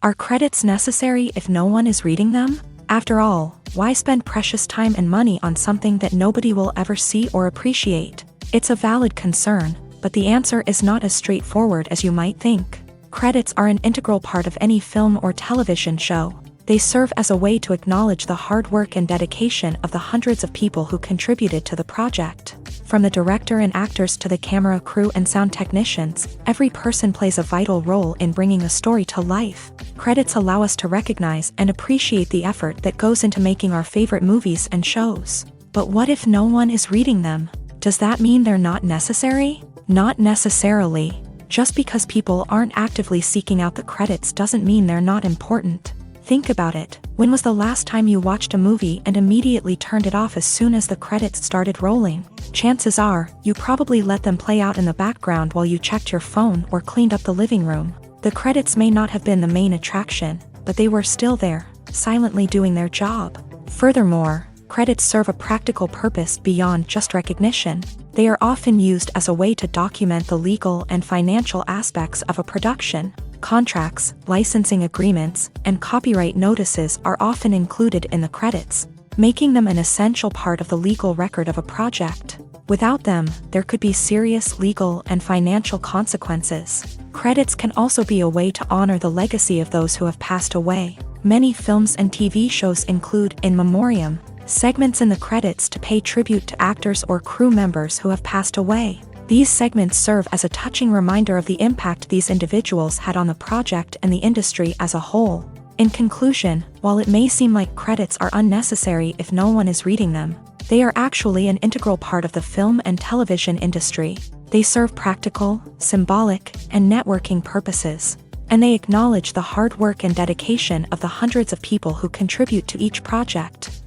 Are credits necessary if no one is reading them? After all, why spend precious time and money on something that nobody will ever see or appreciate? It's a valid concern, but the answer is not as straightforward as you might think. Credits are an integral part of any film or television show. They serve as a way to acknowledge the hard work and dedication of the hundreds of people who contributed to the project. From the director and actors to the camera crew and sound technicians, every person plays a vital role in bringing a story to life. Credits allow us to recognize and appreciate the effort that goes into making our favorite movies and shows. But what if no one is reading them? Does that mean they're not necessary? Not necessarily. Just because people aren't actively seeking out the credits doesn't mean they're not important. Think about it. When was the last time you watched a movie and immediately turned it off as soon as the credits started rolling? Chances are, you probably let them play out in the background while you checked your phone or cleaned up the living room. The credits may not have been the main attraction, but they were still there, silently doing their job. Furthermore, Credits serve a practical purpose beyond just recognition. They are often used as a way to document the legal and financial aspects of a production. Contracts, licensing agreements, and copyright notices are often included in the credits, making them an essential part of the legal record of a project. Without them, there could be serious legal and financial consequences. Credits can also be a way to honor the legacy of those who have passed away. Many films and TV shows include in memoriam segments in the credits to pay tribute to actors or crew members who have passed away. These segments serve as a touching reminder of the impact these individuals had on the project and the industry as a whole. In conclusion, while it may seem like credits are unnecessary if no one is reading them, they are actually an integral part of the film and television industry. They serve practical, symbolic, and networking purposes, and they acknowledge the hard work and dedication of the hundreds of people who contribute to each project.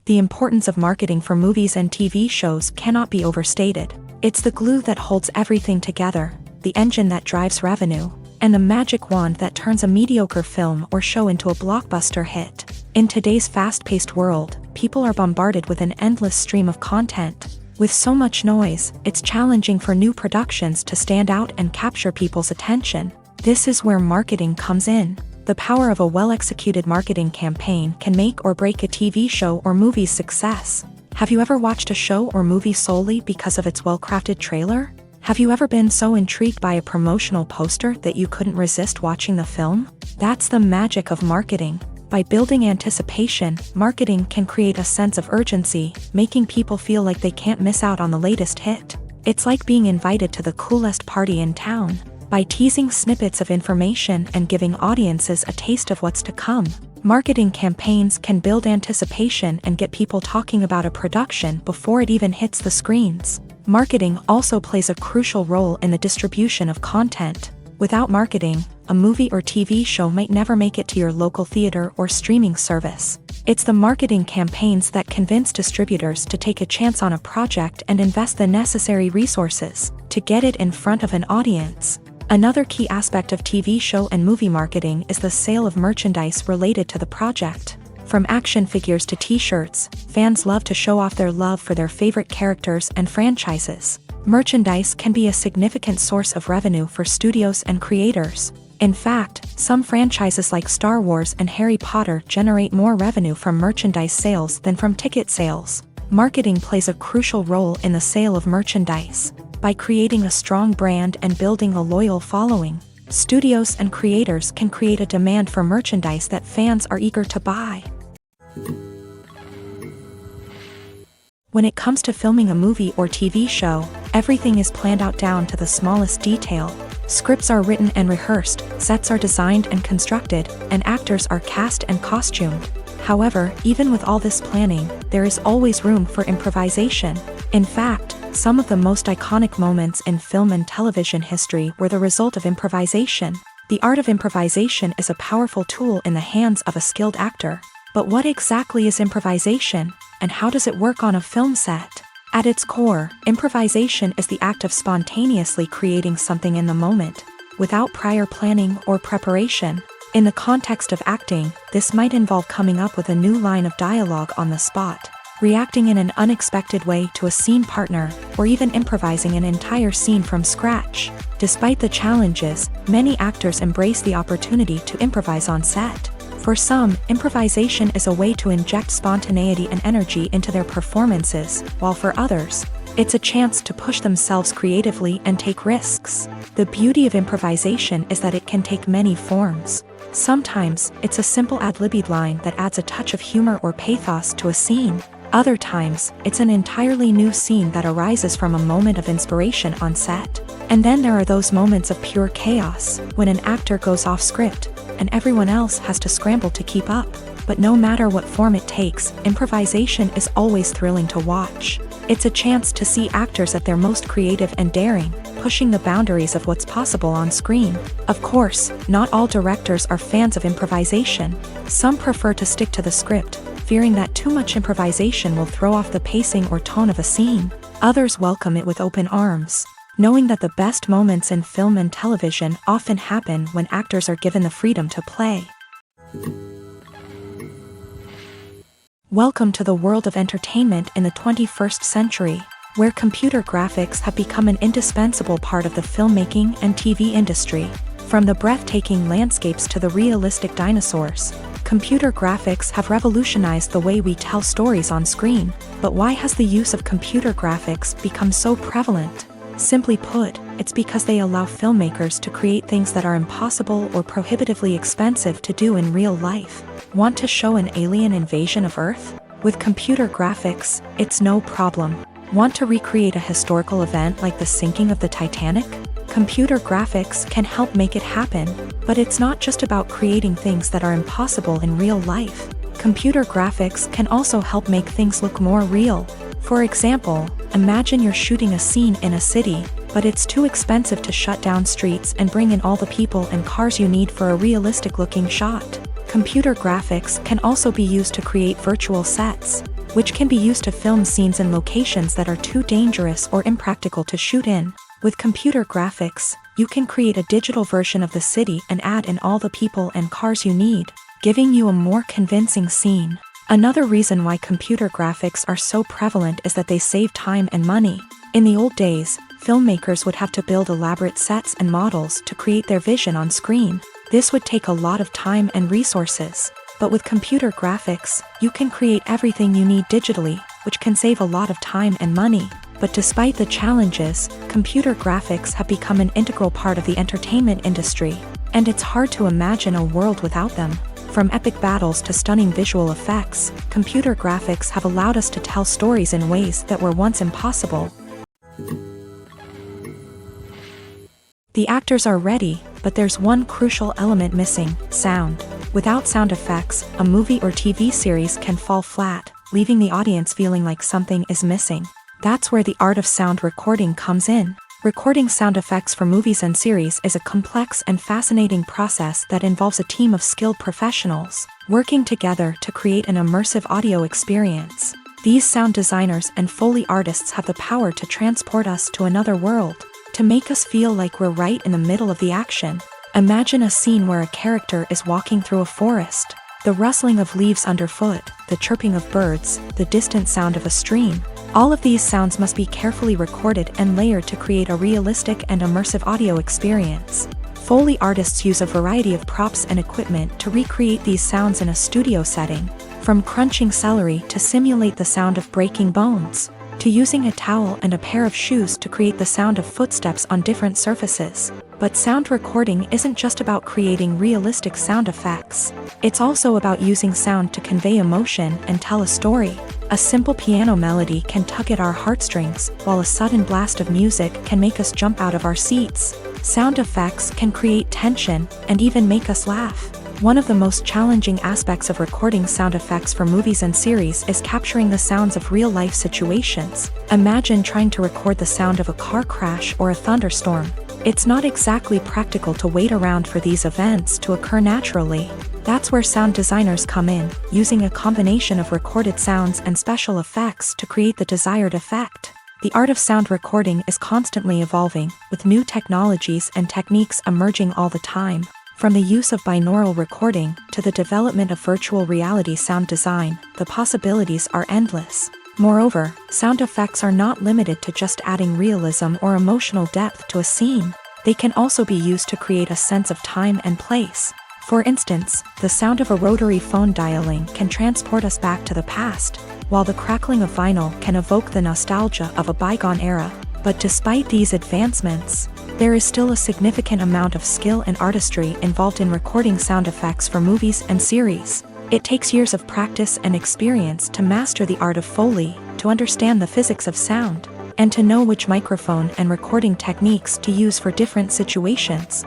The importance of marketing for movies and TV shows cannot be overstated. It's the glue that holds everything together, the engine that drives revenue, and the magic wand that turns a mediocre film or show into a blockbuster hit. In today's fast-paced world, people are bombarded with an endless stream of content. With so much noise, it's challenging for new productions to stand out and capture people's attention. This is where marketing comes in. The power of a well-executed marketing campaign can make or break a TV show or movie's success. Have you ever watched a show or movie solely because of its well-crafted trailer? Have you ever been so intrigued by a promotional poster that you couldn't resist watching the film? That's the magic of marketing. By building anticipation, marketing can create a sense of urgency, making people feel like they can't miss out on the latest hit. It's like being invited to the coolest party in town. By teasing snippets of information and giving audiences a taste of what's to come, marketing campaigns can build anticipation and get people talking about a production before it even hits the screens. Marketing also plays a crucial role in the distribution of content. Without marketing, a movie or TV show might never make it to your local theater or streaming service. It's the marketing campaigns that convince distributors to take a chance on a project and invest the necessary resources to get it in front of an audience. Another key aspect of TV show and movie marketing is the sale of merchandise related to the project. From action figures to t-shirts, fans love to show off their love for their favorite characters and franchises. Merchandise can be a significant source of revenue for studios and creators. In fact, some franchises like Star Wars and Harry Potter generate more revenue from merchandise sales than from ticket sales. Marketing plays a crucial role in the sale of merchandise. By creating a strong brand and building a loyal following, studios and creators can create a demand for merchandise that fans are eager to buy. When it comes to filming a movie or TV show, everything is planned out down to the smallest detail. Scripts are written and rehearsed, sets are designed and constructed, and actors are cast and costumed. However, even with all this planning, there is always room for improvisation. In fact, some of the most iconic moments in film and television history were the result of improvisation. The art of improvisation is a powerful tool in the hands of a skilled actor. But what exactly is improvisation, and how does it work on a film set? At its core, improvisation is the act of spontaneously creating something in the moment, without prior planning or preparation. In the context of acting, this might involve coming up with a new line of dialogue on the spot, reacting in an unexpected way to a scene partner, or even improvising an entire scene from scratch. Despite the challenges, many actors embrace the opportunity to improvise on set. For some, improvisation is a way to inject spontaneity and energy into their performances, while for others, it's a chance to push themselves creatively and take risks. The beauty of improvisation is that it can take many forms. Sometimes, it's a simple ad-libbed line that adds a touch of humor or pathos to a scene. Other times, it's an entirely new scene that arises from a moment of inspiration on set. And then there are those moments of pure chaos, when an actor goes off script, and everyone else has to scramble to keep up. But no matter what form it takes, improvisation is always thrilling to watch. It's a chance to see actors at their most creative and daring, pushing the boundaries of what's possible on screen. Of course, not all directors are fans of improvisation. Some prefer to stick to the script, fearing that too much improvisation will throw off the pacing or tone of a scene. Others welcome it with open arms, knowing that the best moments in film and television often happen when actors are given the freedom to play. Welcome to the world of entertainment in the 21st century, where computer graphics have become an indispensable part of the filmmaking and TV industry. From the breathtaking landscapes to the realistic dinosaurs, computer graphics have revolutionized the way we tell stories on screen. But why has the use of computer graphics become so prevalent? Simply put, it's because they allow filmmakers to create things that are impossible or prohibitively expensive to do in real life. Want to show an alien invasion of Earth? With computer graphics, it's no problem. Want to recreate a historical event like the sinking of the Titanic? Computer graphics can help make it happen, but it's not just about creating things that are impossible in real life. Computer graphics can also help make things look more real. For example, imagine you're shooting a scene in a city, but it's too expensive to shut down streets and bring in all the people and cars you need for a realistic-looking shot. Computer graphics can also be used to create virtual sets, which can be used to film scenes in locations that are too dangerous or impractical to shoot in. With computer graphics, you can create a digital version of the city and add in all the people and cars you need, giving you a more convincing scene. Another reason why computer graphics are so prevalent is that they save time and money. In the old days, filmmakers would have to build elaborate sets and models to create their vision on screen. This would take a lot of time and resources. But with computer graphics, you can create everything you need digitally, which can save a lot of time and money. But despite the challenges, computer graphics have become an integral part of the entertainment industry, and it's hard to imagine a world without them. From epic battles to stunning visual effects, computer graphics have allowed us to tell stories in ways that were once impossible. The actors are ready, but there's one crucial element missing: sound. Without sound effects, a movie or TV series can fall flat, leaving the audience feeling like something is missing. That's where the art of sound recording comes in. Recording sound effects for movies and series is a complex and fascinating process that involves a team of skilled professionals working together to create an immersive audio experience. These sound designers and Foley artists have the power to transport us to another world, to make us feel like we're right in the middle of the action. Imagine a scene where a character is walking through a forest. The rustling of leaves underfoot, the chirping of birds, the distant sound of a stream. All of these sounds must be carefully recorded and layered to create a realistic and immersive audio experience. Foley artists use a variety of props and equipment to recreate these sounds in a studio setting, from crunching celery to simulate the sound of breaking bones, to using a towel and a pair of shoes to create the sound of footsteps on different surfaces. But sound recording isn't just about creating realistic sound effects. It's also about using sound to convey emotion and tell a story. A simple piano melody can tug at our heartstrings, while a sudden blast of music can make us jump out of our seats. Sound effects can create tension and even make us laugh. One of the most challenging aspects of recording sound effects for movies and series is capturing the sounds of real-life situations. Imagine trying to record the sound of a car crash or a thunderstorm. It's not exactly practical to wait around for these events to occur naturally. That's where sound designers come in, using a combination of recorded sounds and special effects to create the desired effect. The art of sound recording is constantly evolving, with new technologies and techniques emerging all the time. From the use of binaural recording to the development of virtual reality sound design, the possibilities are endless. Moreover, sound effects are not limited to just adding realism or emotional depth to a scene. They can also be used to create a sense of time and place. For instance, the sound of a rotary phone dialing can transport us back to the past, while the crackling of vinyl can evoke the nostalgia of a bygone era. But despite these advancements, there is still a significant amount of skill and artistry involved in recording sound effects for movies and series. It takes years of practice and experience to master the art of Foley, to understand the physics of sound, and to know which microphone and recording techniques to use for different situations.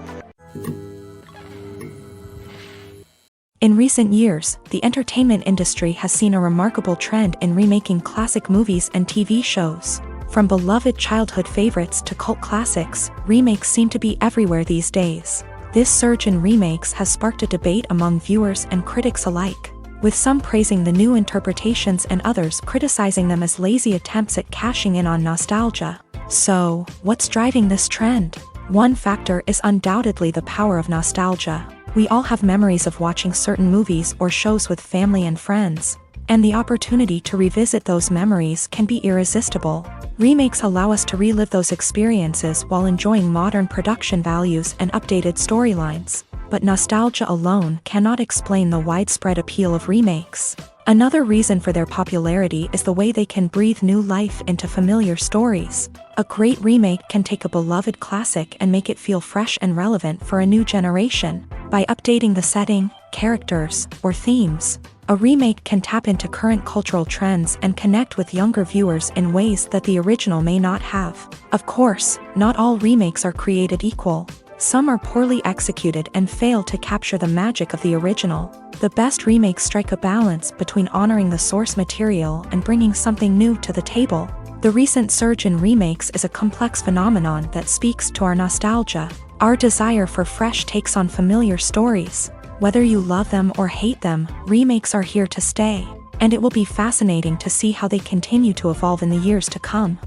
In recent years, the entertainment industry has seen a remarkable trend in remaking classic movies and TV shows. From beloved childhood favorites to cult classics, remakes seem to be everywhere these days. This surge in remakes has sparked a debate among viewers and critics alike, with some praising the new interpretations and others criticizing them as lazy attempts at cashing in on nostalgia. So, what's driving this trend? One factor is undoubtedly the power of nostalgia. We all have memories of watching certain movies or shows with family and friends, and the opportunity to revisit those memories can be irresistible. Remakes allow us to relive those experiences while enjoying modern production values and updated storylines. But nostalgia alone cannot explain the widespread appeal of remakes. Another reason for their popularity is the way they can breathe new life into familiar stories. A great remake can take a beloved classic and make it feel fresh and relevant for a new generation. By updating the setting, characters, or themes, a remake can tap into current cultural trends and connect with younger viewers in ways that the original may not have. Of course, not all remakes are created equal. Some are poorly executed and fail to capture the magic of the original. The best remakes strike a balance between honoring the source material and bringing something new to the table. The recent surge in remakes is a complex phenomenon that speaks to our nostalgia, our desire for fresh takes on familiar stories. Whether you love them or hate them, remakes are here to stay, and it will be fascinating to see how they continue to evolve in the years to come.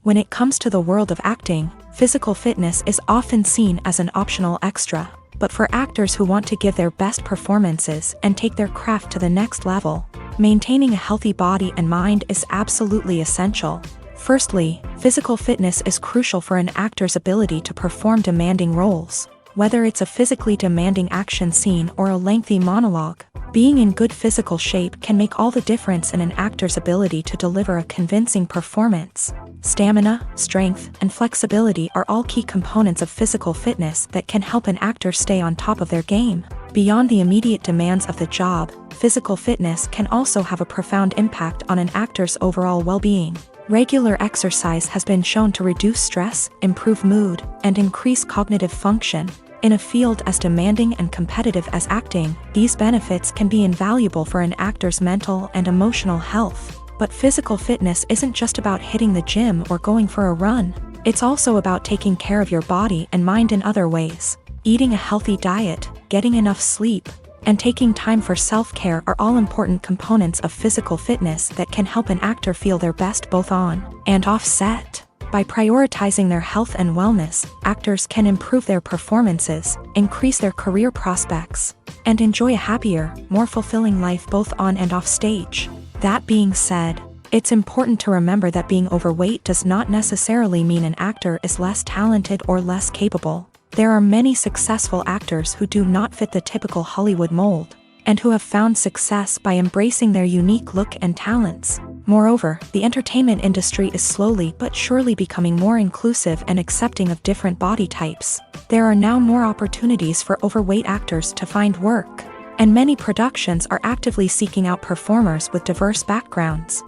When it comes to the world of acting, physical fitness is often seen as an optional extra. But for actors who want to give their best performances and take their craft to the next level, maintaining a healthy body and mind is absolutely essential. Firstly, physical fitness is crucial for an actor's ability to perform demanding roles. Whether it's a physically demanding action scene or a lengthy monologue, being in good physical shape can make all the difference in an actor's ability to deliver a convincing performance. Stamina, strength, and flexibility are all key components of physical fitness that can help an actor stay on top of their game. Beyond the immediate demands of the job, physical fitness can also have a profound impact on an actor's overall well-being. Regular exercise has been shown to reduce stress, improve mood, and increase cognitive function. In a field as demanding and competitive as acting, these benefits can be invaluable for an actor's mental and emotional health. But physical fitness isn't just about hitting the gym or going for a run. It's also about taking care of your body and mind in other ways. Eating a healthy diet, getting enough sleep, and taking time for self-care are all important components of physical fitness that can help an actor feel their best both on and off set. By prioritizing their health and wellness, actors can improve their performances, increase their career prospects, and enjoy a happier, more fulfilling life both on and off stage. That being said, it's important to remember that being overweight does not necessarily mean an actor is less talented or less capable. There are many successful actors who do not fit the typical Hollywood mold, and who have found success by embracing their unique look and talents. Moreover, the entertainment industry is slowly but surely becoming more inclusive and accepting of different body types. There are now more opportunities for overweight actors to find work, and many productions are actively seeking out performers with diverse backgrounds.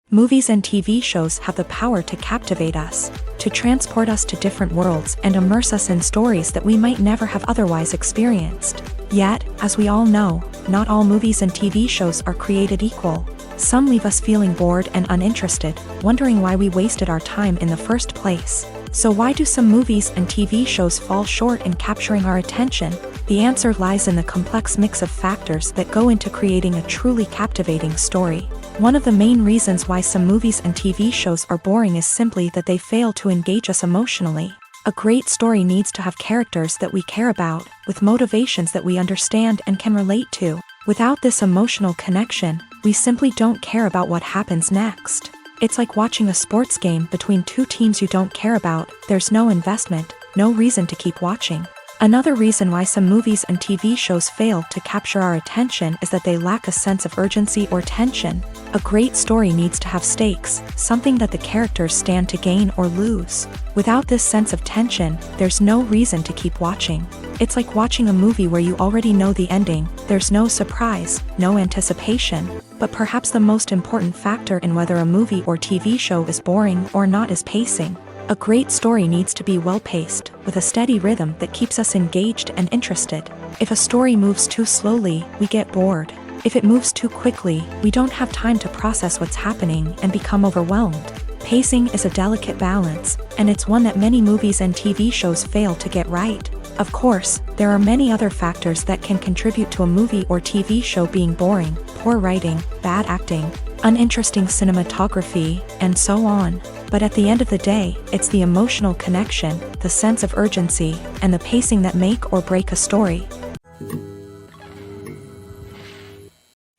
Movies and TV shows have the power to captivate us, to transport us to different worlds and immerse us in stories that we might never have otherwise experienced. Yet, as we all know, not all movies and TV shows are created equal. Some leave us feeling bored and uninterested, wondering why we wasted our time in the first place. So why do some movies and TV shows fall short in capturing our attention? The answer lies in the complex mix of factors that go into creating a truly captivating story. One of the main reasons why some movies and TV shows are boring is simply that they fail to engage us emotionally. A great story needs to have characters that we care about, with motivations that we understand and can relate to. Without this emotional connection, we simply don't care about what happens next. It's like watching a sports game between two teams you don't care about. There's no investment, no reason to keep watching. Another reason why some movies and TV shows fail to capture our attention is that they lack a sense of urgency or tension. A great story needs to have stakes, something that the characters stand to gain or lose. Without this sense of tension, there's no reason to keep watching. It's like watching a movie where you already know the ending. There's no surprise, no anticipation. But perhaps the most important factor in whether a movie or TV show is boring or not is pacing. A great story needs to be well-paced, with a steady rhythm that keeps us engaged and interested. If a story moves too slowly, we get bored. If it moves too quickly, we don't have time to process what's happening and become overwhelmed. Pacing is a delicate balance, and it's one that many movies and TV shows fail to get right. Of course, there are many other factors that can contribute to a movie or TV show being boring. poor writing, bad acting, uninteresting cinematography, and so on. But at the end of the day, it's the emotional connection, the sense of urgency, and the pacing that make or break a story.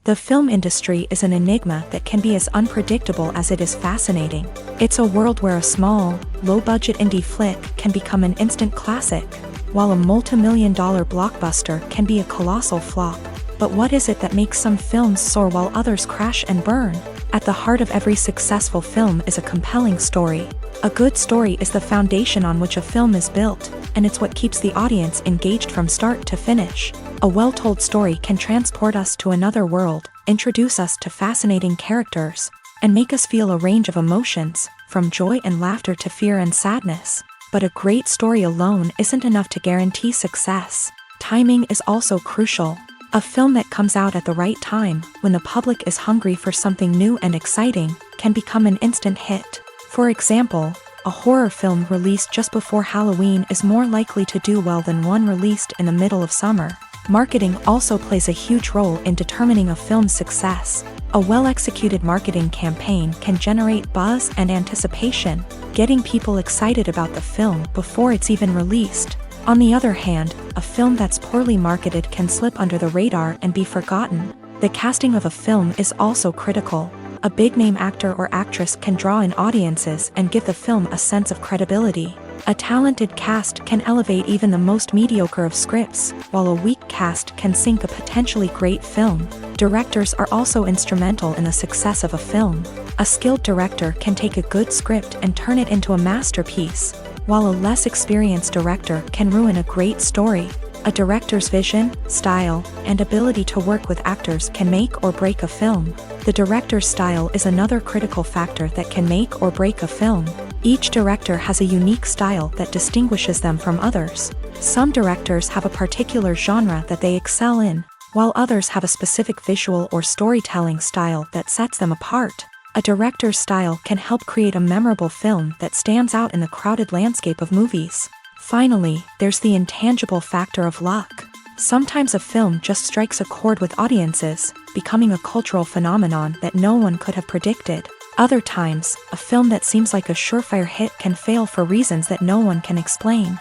The film industry is an enigma that can be as unpredictable as it is fascinating. It's a world where a small, low-budget indie flick can become an instant classic, while a multi-million-dollar blockbuster can be a colossal flop. But what is it that makes some films soar while others crash and burn? At the heart of every successful film is a compelling story. A good story is the foundation on which a film is built, and it's what keeps the audience engaged from start to finish. A well-told story can transport us to another world, introduce us to fascinating characters, and make us feel a range of emotions, from joy and laughter to fear and sadness. But a great story alone isn't enough to guarantee success. Timing is also crucial. A film that comes out at the right time, when the public is hungry for something new and exciting, can become an instant hit. For example, a horror film released just before Halloween is more likely to do well than one released in the middle of summer. Marketing also plays a huge role in determining a film's success. A well-executed marketing campaign can generate buzz and anticipation, getting people excited about the film before it's even released. On the other hand, a film that's poorly marketed can slip under the radar and be forgotten. The casting of a film is also critical. A big-name actor or actress can draw in audiences and give the film a sense of credibility. A talented cast can elevate even the most mediocre of scripts, while a weak cast can sink a potentially great film. Directors are also instrumental in the success of a film. A skilled director can take a good script and turn it into a masterpiece, while a less experienced director can ruin a great story. A director's vision, style, and ability to work with actors can make or break a film. The director's style is another critical factor that can make or break a film. Each director has a unique style that distinguishes them from others. Some directors have a particular genre that they excel in, while others have a specific visual or storytelling style that sets them apart. A director's style can help create a memorable film that stands out in the crowded landscape of movies. Finally, there's the intangible factor of luck. Sometimes a film just strikes a chord with audiences, becoming a cultural phenomenon that no one could have predicted. Other times, a film that seems like a surefire hit can fail for reasons that no one can explain.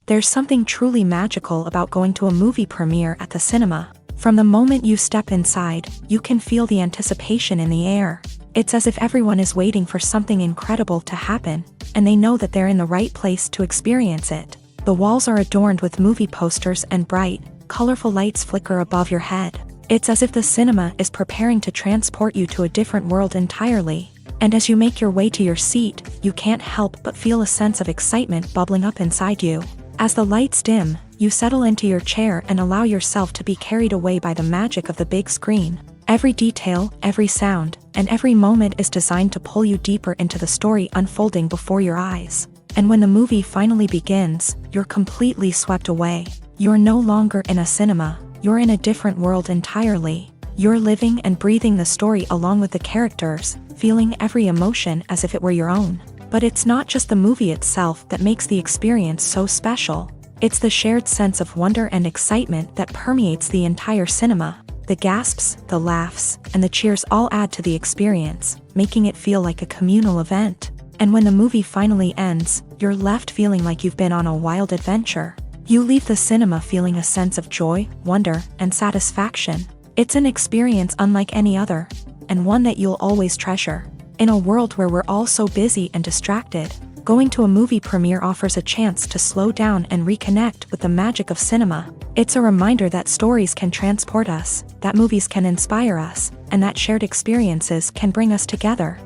There's something truly magical about going to a movie premiere at the cinema. From the moment you step inside, you can feel the anticipation in the air. It's as if everyone is waiting for something incredible to happen, and they know that they're in the right place to experience it. The walls are adorned with movie posters and bright, colorful lights flicker above your head. It's as if the cinema is preparing to transport you to a different world entirely. And as you make your way to your seat, you can't help but feel a sense of excitement bubbling up inside you. As the lights dim, you settle into your chair and allow yourself to be carried away by the magic of the big screen. Every detail, every sound, and every moment is designed to pull you deeper into the story unfolding before your eyes. And when the movie finally begins, you're completely swept away. You're no longer in a cinema, you're in a different world entirely. You're living and breathing the story along with the characters, feeling every emotion as if it were your own. But it's not just the movie itself that makes the experience so special. It's the shared sense of wonder and excitement that permeates the entire cinema. The gasps, the laughs, and the cheers all add to the experience, making it feel like a communal event. And when the movie finally ends, you're left feeling like you've been on a wild adventure. You leave the cinema feeling a sense of joy, wonder, and satisfaction. It's an experience unlike any other, and one that you'll always treasure. In a world where we're all so busy and distracted, going to a movie premiere offers a chance to slow down and reconnect with the magic of cinema. It's a reminder that stories can transport us, that movies can inspire us, and that shared experiences can bring us together.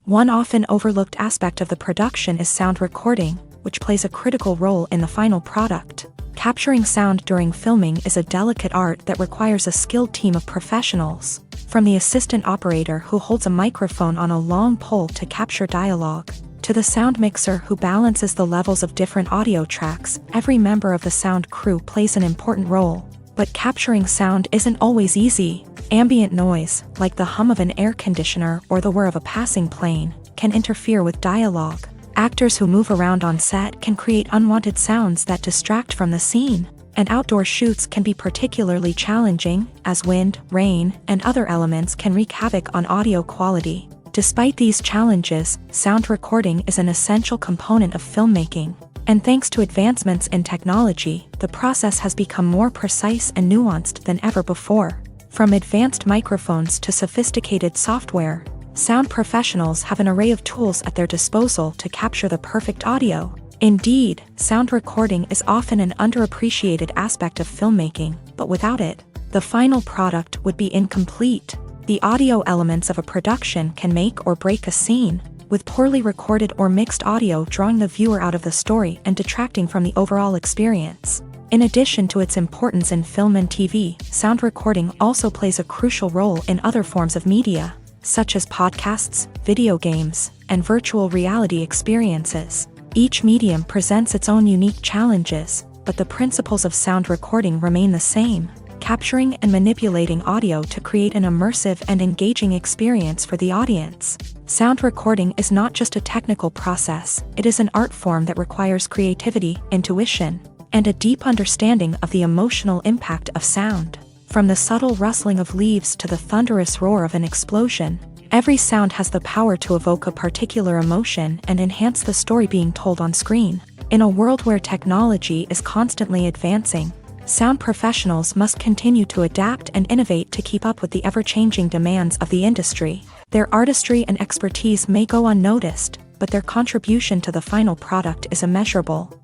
One often overlooked aspect of the production is sound recording, which plays a critical role in the final product. Capturing sound during filming is a delicate art that requires a skilled team of professionals. From the assistant operator who holds a microphone on a long pole to capture dialogue, to the sound mixer who balances the levels of different audio tracks, every member of the sound crew plays an important role. But capturing sound isn't always easy. Ambient noise, like the hum of an air conditioner or the whir of a passing plane, can interfere with dialogue. Actors who move around on set can create unwanted sounds that distract from the scene, and outdoor shoots can be particularly challenging, as wind, rain, and other elements can wreak havoc on audio quality. Despite these challenges, sound recording is an essential component of filmmaking, and thanks to advancements in technology, the process has become more precise and nuanced than ever before. From advanced microphones to sophisticated software, sound professionals have an array of tools at their disposal to capture the perfect audio. Indeed, sound recording is often an underappreciated aspect of filmmaking, but without it, the final product would be incomplete. The audio elements of a production can make or break a scene, with poorly recorded or mixed audio drawing the viewer out of the story and detracting from the overall experience. In addition to its importance in film and TV, sound recording also plays a crucial role in other forms of media, such as podcasts, video games, and virtual reality experiences. Each medium presents its own unique challenges, but the principles of sound recording remain the same, capturing and manipulating audio to create an immersive and engaging experience for the audience. Sound recording is not just a technical process, it is an art form that requires creativity, intuition, and a deep understanding of the emotional impact of sound. From the subtle rustling of leaves to the thunderous roar of an explosion, every sound has the power to evoke a particular emotion and enhance the story being told on screen. In a world where technology is constantly advancing, sound professionals must continue to adapt and innovate to keep up with the ever-changing demands of the industry. Their artistry and expertise may go unnoticed, but their contribution to the final product is immeasurable.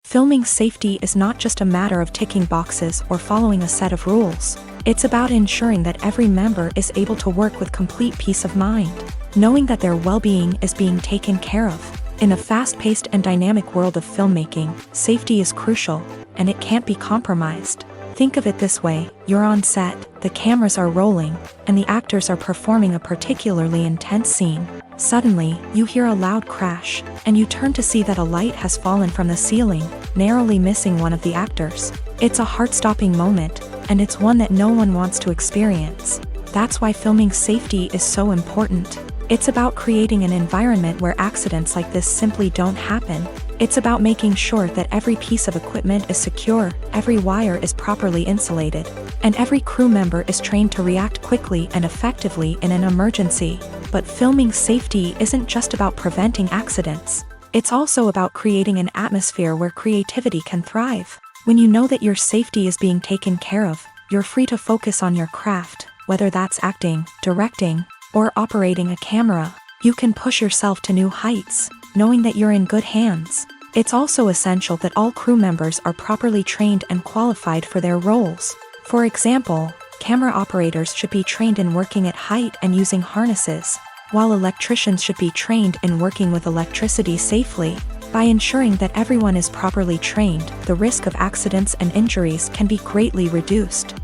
Filming safety is not just a matter of ticking boxes or following a set of rules. It's about ensuring that every member is able to work with complete peace of mind, knowing that their well-being is being taken care of. In a fast-paced and dynamic world of filmmaking, safety is crucial, and it can't be compromised. Think of it this way: you're on set, the cameras are rolling, and the actors are performing a particularly intense scene. Suddenly, you hear a loud crash, and you turn to see that a light has fallen from the ceiling, narrowly missing one of the actors. It's a heart-stopping moment, and it's one that no one wants to experience. That's why filming safety is so important. It's about creating an environment where accidents like this simply don't happen. It's about making sure that every piece of equipment is secure, every wire is properly insulated, and every crew member is trained to react quickly and effectively in an emergency. But filming safety isn't just about preventing accidents. It's also about creating an atmosphere where creativity can thrive. When you know that your safety is being taken care of, you're free to focus on your craft, whether that's acting, directing, or operating a camera. You can push yourself to new heights, knowing that you're in good hands. It's also essential that all crew members are properly trained and qualified for their roles. For example, camera operators should be trained in working at height and using harnesses, while electricians should be trained in working with electricity safely. By ensuring that everyone is properly trained, the risk of accidents and injuries can be greatly reduced.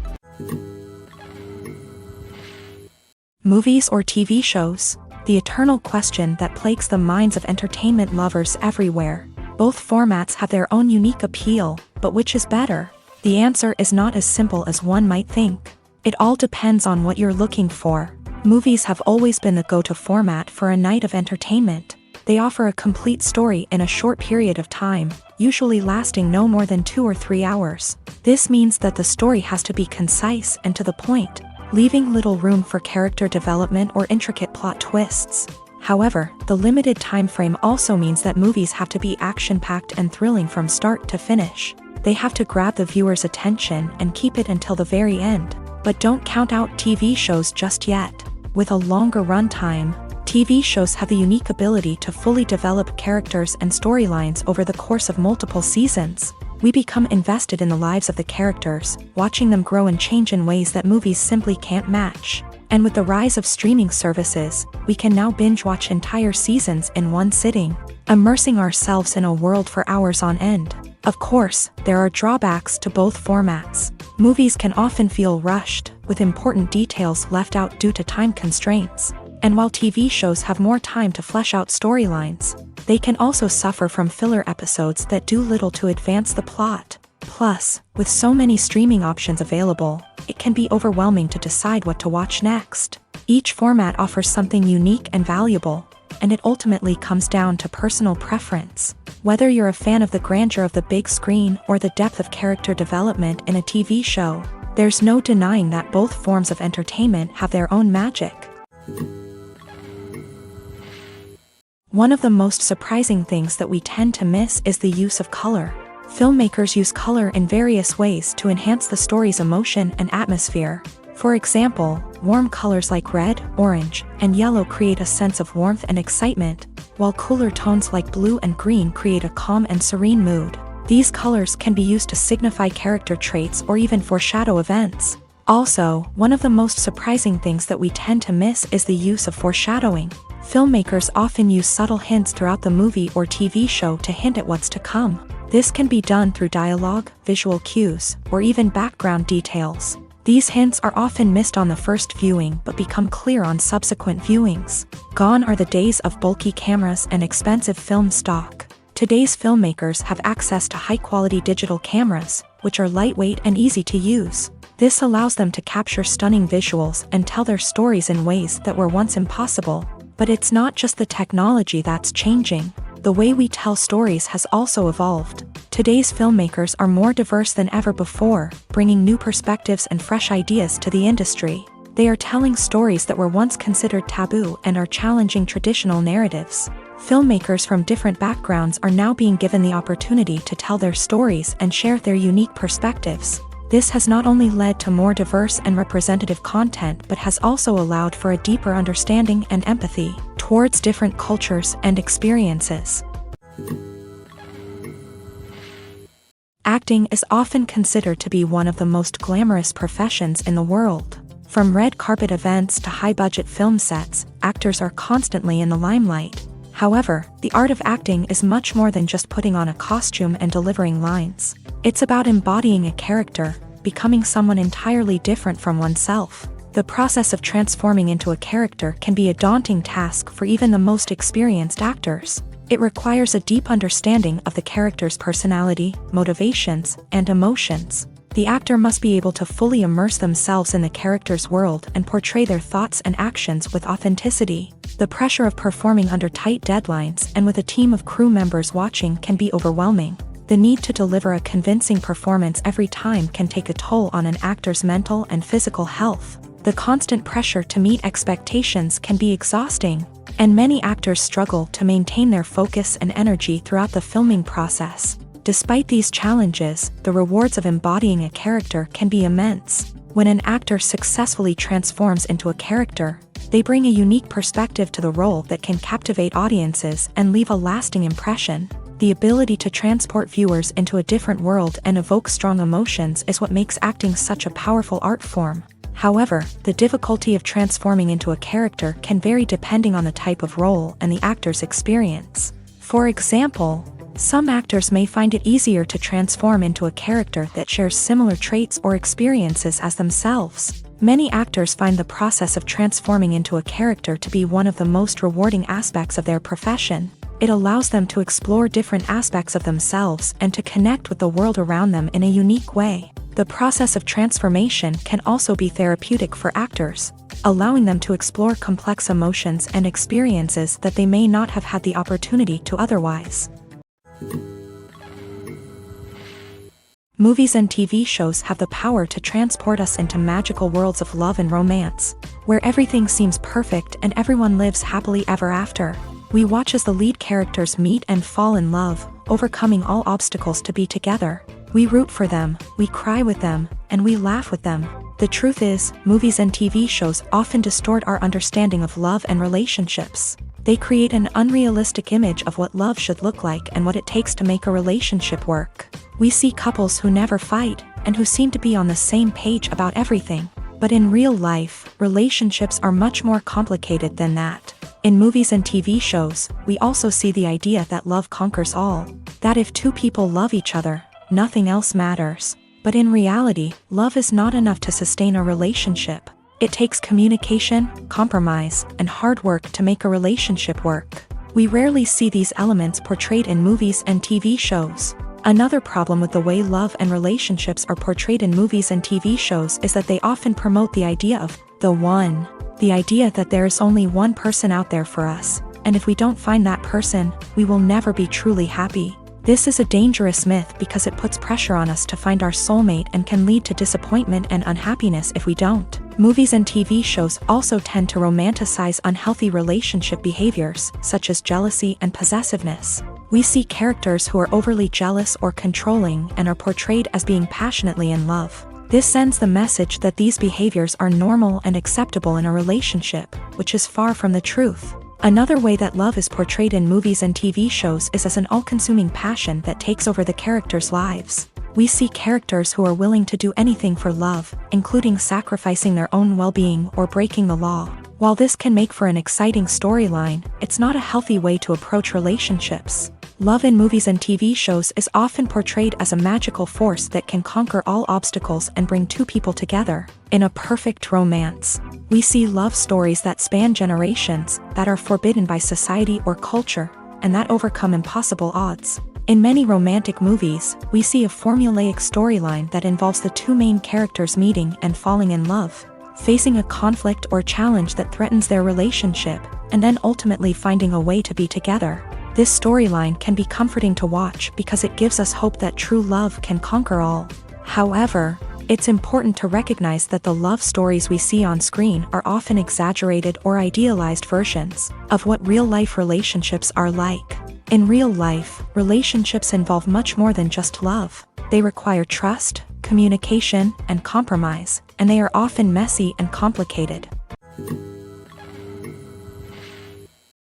Movies or TV shows? The eternal question that plagues the minds of entertainment lovers everywhere. Both formats have their own unique appeal, but which is better? The answer is not as simple as one might think. It all depends on what you're looking for. Movies have always been the go-to format for a night of entertainment. They offer a complete story in a short period of time, usually lasting no more than 2 or 3 hours. This means that the story has to be concise and to the point, leaving little room for character development or intricate plot twists. However, the limited time frame also means that movies have to be action-packed and thrilling from start to finish. They have to grab the viewer's attention and keep it until the very end. But don't count out TV shows just yet. With a longer runtime, TV shows have the unique ability to fully develop characters and storylines over the course of multiple seasons. We become invested in the lives of the characters, watching them grow and change in ways that movies simply can't match. And with the rise of streaming services, we can now binge-watch entire seasons in one sitting, immersing ourselves in a world for hours on end. Of course, there are drawbacks to both formats. Movies can often feel rushed, with important details left out due to time constraints. And while TV shows have more time to flesh out storylines, they can also suffer from filler episodes that do little to advance the plot. Plus, with so many streaming options available, it can be overwhelming to decide what to watch next. Each format offers something unique and valuable, and it ultimately comes down to personal preference. Whether you're a fan of the grandeur of the big screen or the depth of character development in a TV show, there's no denying that both forms of entertainment have their own magic. One of the most surprising things that we tend to miss is the use of color. Filmmakers use color in various ways to enhance the story's emotion and atmosphere. For example, warm colors like red, orange, and yellow create a sense of warmth and excitement, while cooler tones like blue and green create a calm and serene mood. These colors can be used to signify character traits or even foreshadow events. Also, one of the most surprising things that we tend to miss is the use of foreshadowing. Filmmakers often use subtle hints throughout the movie or TV show to hint at what's to come. This can be done through dialogue, visual cues, or even background details. These hints are often missed on the first viewing but become clear on subsequent viewings. Gone are the days of bulky cameras and expensive film stock. Today's filmmakers have access to high-quality digital cameras, which are lightweight and easy to use. This allows them to capture stunning visuals and tell their stories in ways that were once impossible. But it's not just the technology that's changing. The way we tell stories has also evolved. Today's filmmakers are more diverse than ever before, bringing new perspectives and fresh ideas to the industry. They are telling stories that were once considered taboo and are challenging traditional narratives. Filmmakers from different backgrounds are now being given the opportunity to tell their stories and share their unique perspectives. This has not only led to more diverse and representative content but has also allowed for a deeper understanding and empathy towards different cultures and experiences. Acting is often considered to be one of the most glamorous professions in the world. From red carpet events to high-budget film sets, actors are constantly in the limelight. However, the art of acting is much more than just putting on a costume and delivering lines. It's about embodying a character, becoming someone entirely different from oneself. The process of transforming into a character can be a daunting task for even the most experienced actors. It requires a deep understanding of the character's personality, motivations, and emotions. The actor must be able to fully immerse themselves in the character's world and portray their thoughts and actions with authenticity. The pressure of performing under tight deadlines and with a team of crew members watching can be overwhelming. The need to deliver a convincing performance every time can take a toll on an actor's mental and physical health. The constant pressure to meet expectations can be exhausting, and many actors struggle to maintain their focus and energy throughout the filming process. Despite these challenges, the rewards of embodying a character can be immense. When an actor successfully transforms into a character, they bring a unique perspective to the role that can captivate audiences and leave a lasting impression. The ability to transport viewers into a different world and evoke strong emotions is what makes acting such a powerful art form. However, the difficulty of transforming into a character can vary depending on the type of role and the actor's experience. For example, some actors may find it easier to transform into a character that shares similar traits or experiences as themselves. Many actors find the process of transforming into a character to be one of the most rewarding aspects of their profession. It allows them to explore different aspects of themselves and to connect with the world around them in a unique way. The process of transformation can also be therapeutic for actors, allowing them to explore complex emotions and experiences that they may not have had the opportunity to otherwise. Movies and TV shows have the power to transport us into magical worlds of love and romance, where everything seems perfect and everyone lives happily ever after. We watch as the lead characters meet and fall in love, overcoming all obstacles to be together. We root for them, we cry with them, and we laugh with them. The truth is, movies and TV shows often distort our understanding of love and relationships. They create an unrealistic image of what love should look like and what it takes to make a relationship work. We see couples who never fight, and who seem to be on the same page about everything. But in real life, relationships are much more complicated than that. In movies and TV shows, we also see the idea that love conquers all. That if two people love each other, nothing else matters. But in reality, love is not enough to sustain a relationship. It takes communication, compromise, and hard work to make a relationship work. We rarely see these elements portrayed in movies and TV shows. Another problem with the way love and relationships are portrayed in movies and TV shows is that they often promote the idea of The one. The idea that there is only one person out there for us, and if we don't find that person, we will never be truly happy. This is a dangerous myth because it puts pressure on us to find our soulmate and can lead to disappointment and unhappiness if we don't. Movies and TV shows also tend to romanticize unhealthy relationship behaviors, such as jealousy and possessiveness. We see characters who are overly jealous or controlling and are portrayed as being passionately in love. This sends the message that these behaviors are normal and acceptable in a relationship, which is far from the truth. Another way that love is portrayed in movies and TV shows is as an all-consuming passion that takes over the characters' lives. We see characters who are willing to do anything for love, including sacrificing their own well-being or breaking the law. While this can make for an exciting storyline, it's not a healthy way to approach relationships. Love in movies and TV shows is often portrayed as a magical force that can conquer all obstacles and bring two people together. In a perfect romance, we see love stories that span generations, that are forbidden by society or culture, and that overcome impossible odds. In many romantic movies, we see a formulaic storyline that involves the two main characters meeting and falling in love, facing a conflict or challenge that threatens their relationship, and then ultimately finding a way to be together. This storyline can be comforting to watch because it gives us hope that true love can conquer all. However, it's important to recognize that the love stories we see on screen are often exaggerated or idealized versions of what real-life relationships are like. In real life, relationships involve much more than just love. They require trust, communication, and compromise, and they are often messy and complicated.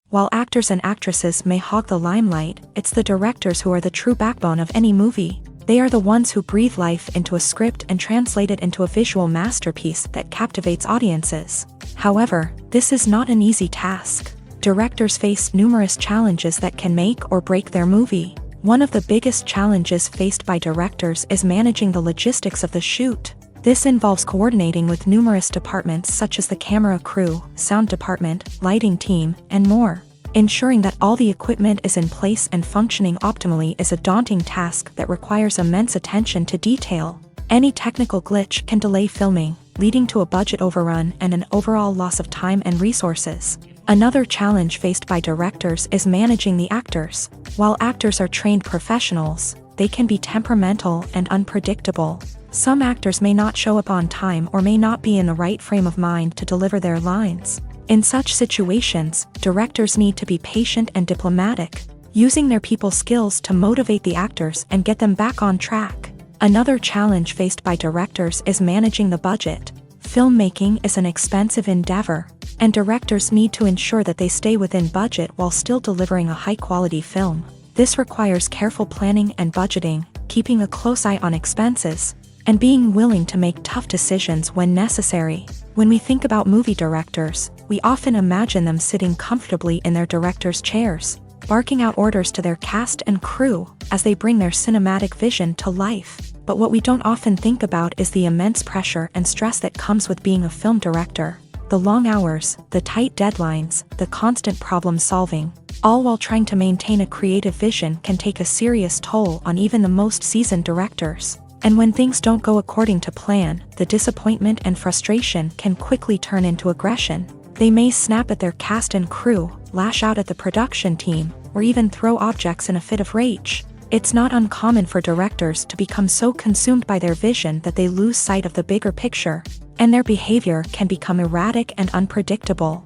While actors and actresses may hog the limelight, it's the directors who are the true backbone of any movie. They are the ones who breathe life into a script and translate it into a visual masterpiece that captivates audiences. However, this is not an easy task. Directors face numerous challenges that can make or break their movie. One of the biggest challenges faced by directors is managing the logistics of the shoot. This involves coordinating with numerous departments such as the camera crew, sound department, lighting team, and more. Ensuring that all the equipment is in place and functioning optimally is a daunting task that requires immense attention to detail. Any technical glitch can delay filming, leading to a budget overrun and an overall loss of time and resources. Another challenge faced by directors is managing the actors. While actors are trained professionals, they can be temperamental and unpredictable. Some actors may not show up on time or may not be in the right frame of mind to deliver their lines. In such situations, directors need to be patient and diplomatic, using their people skills to motivate the actors and get them back on track. Another challenge faced by directors is managing the budget. Filmmaking is an expensive endeavor, and directors need to ensure that they stay within budget while still delivering a high-quality film. This requires careful planning and budgeting, keeping a close eye on expenses, and being willing to make tough decisions when necessary. When we think about movie directors, we often imagine them sitting comfortably in their director's chairs, barking out orders to their cast and crew as they bring their cinematic vision to life. But what we don't often think about is the immense pressure and stress that comes with being a film director. The long hours, the tight deadlines, the constant problem solving, all while trying to maintain a creative vision can take a serious toll on even the most seasoned directors. And when things don't go according to plan, the disappointment and frustration can quickly turn into aggression. They may snap at their cast and crew, lash out at the production team, or even throw objects in a fit of rage. It's not uncommon for directors to become so consumed by their vision that they lose sight of the bigger picture, and their behavior can become erratic and unpredictable.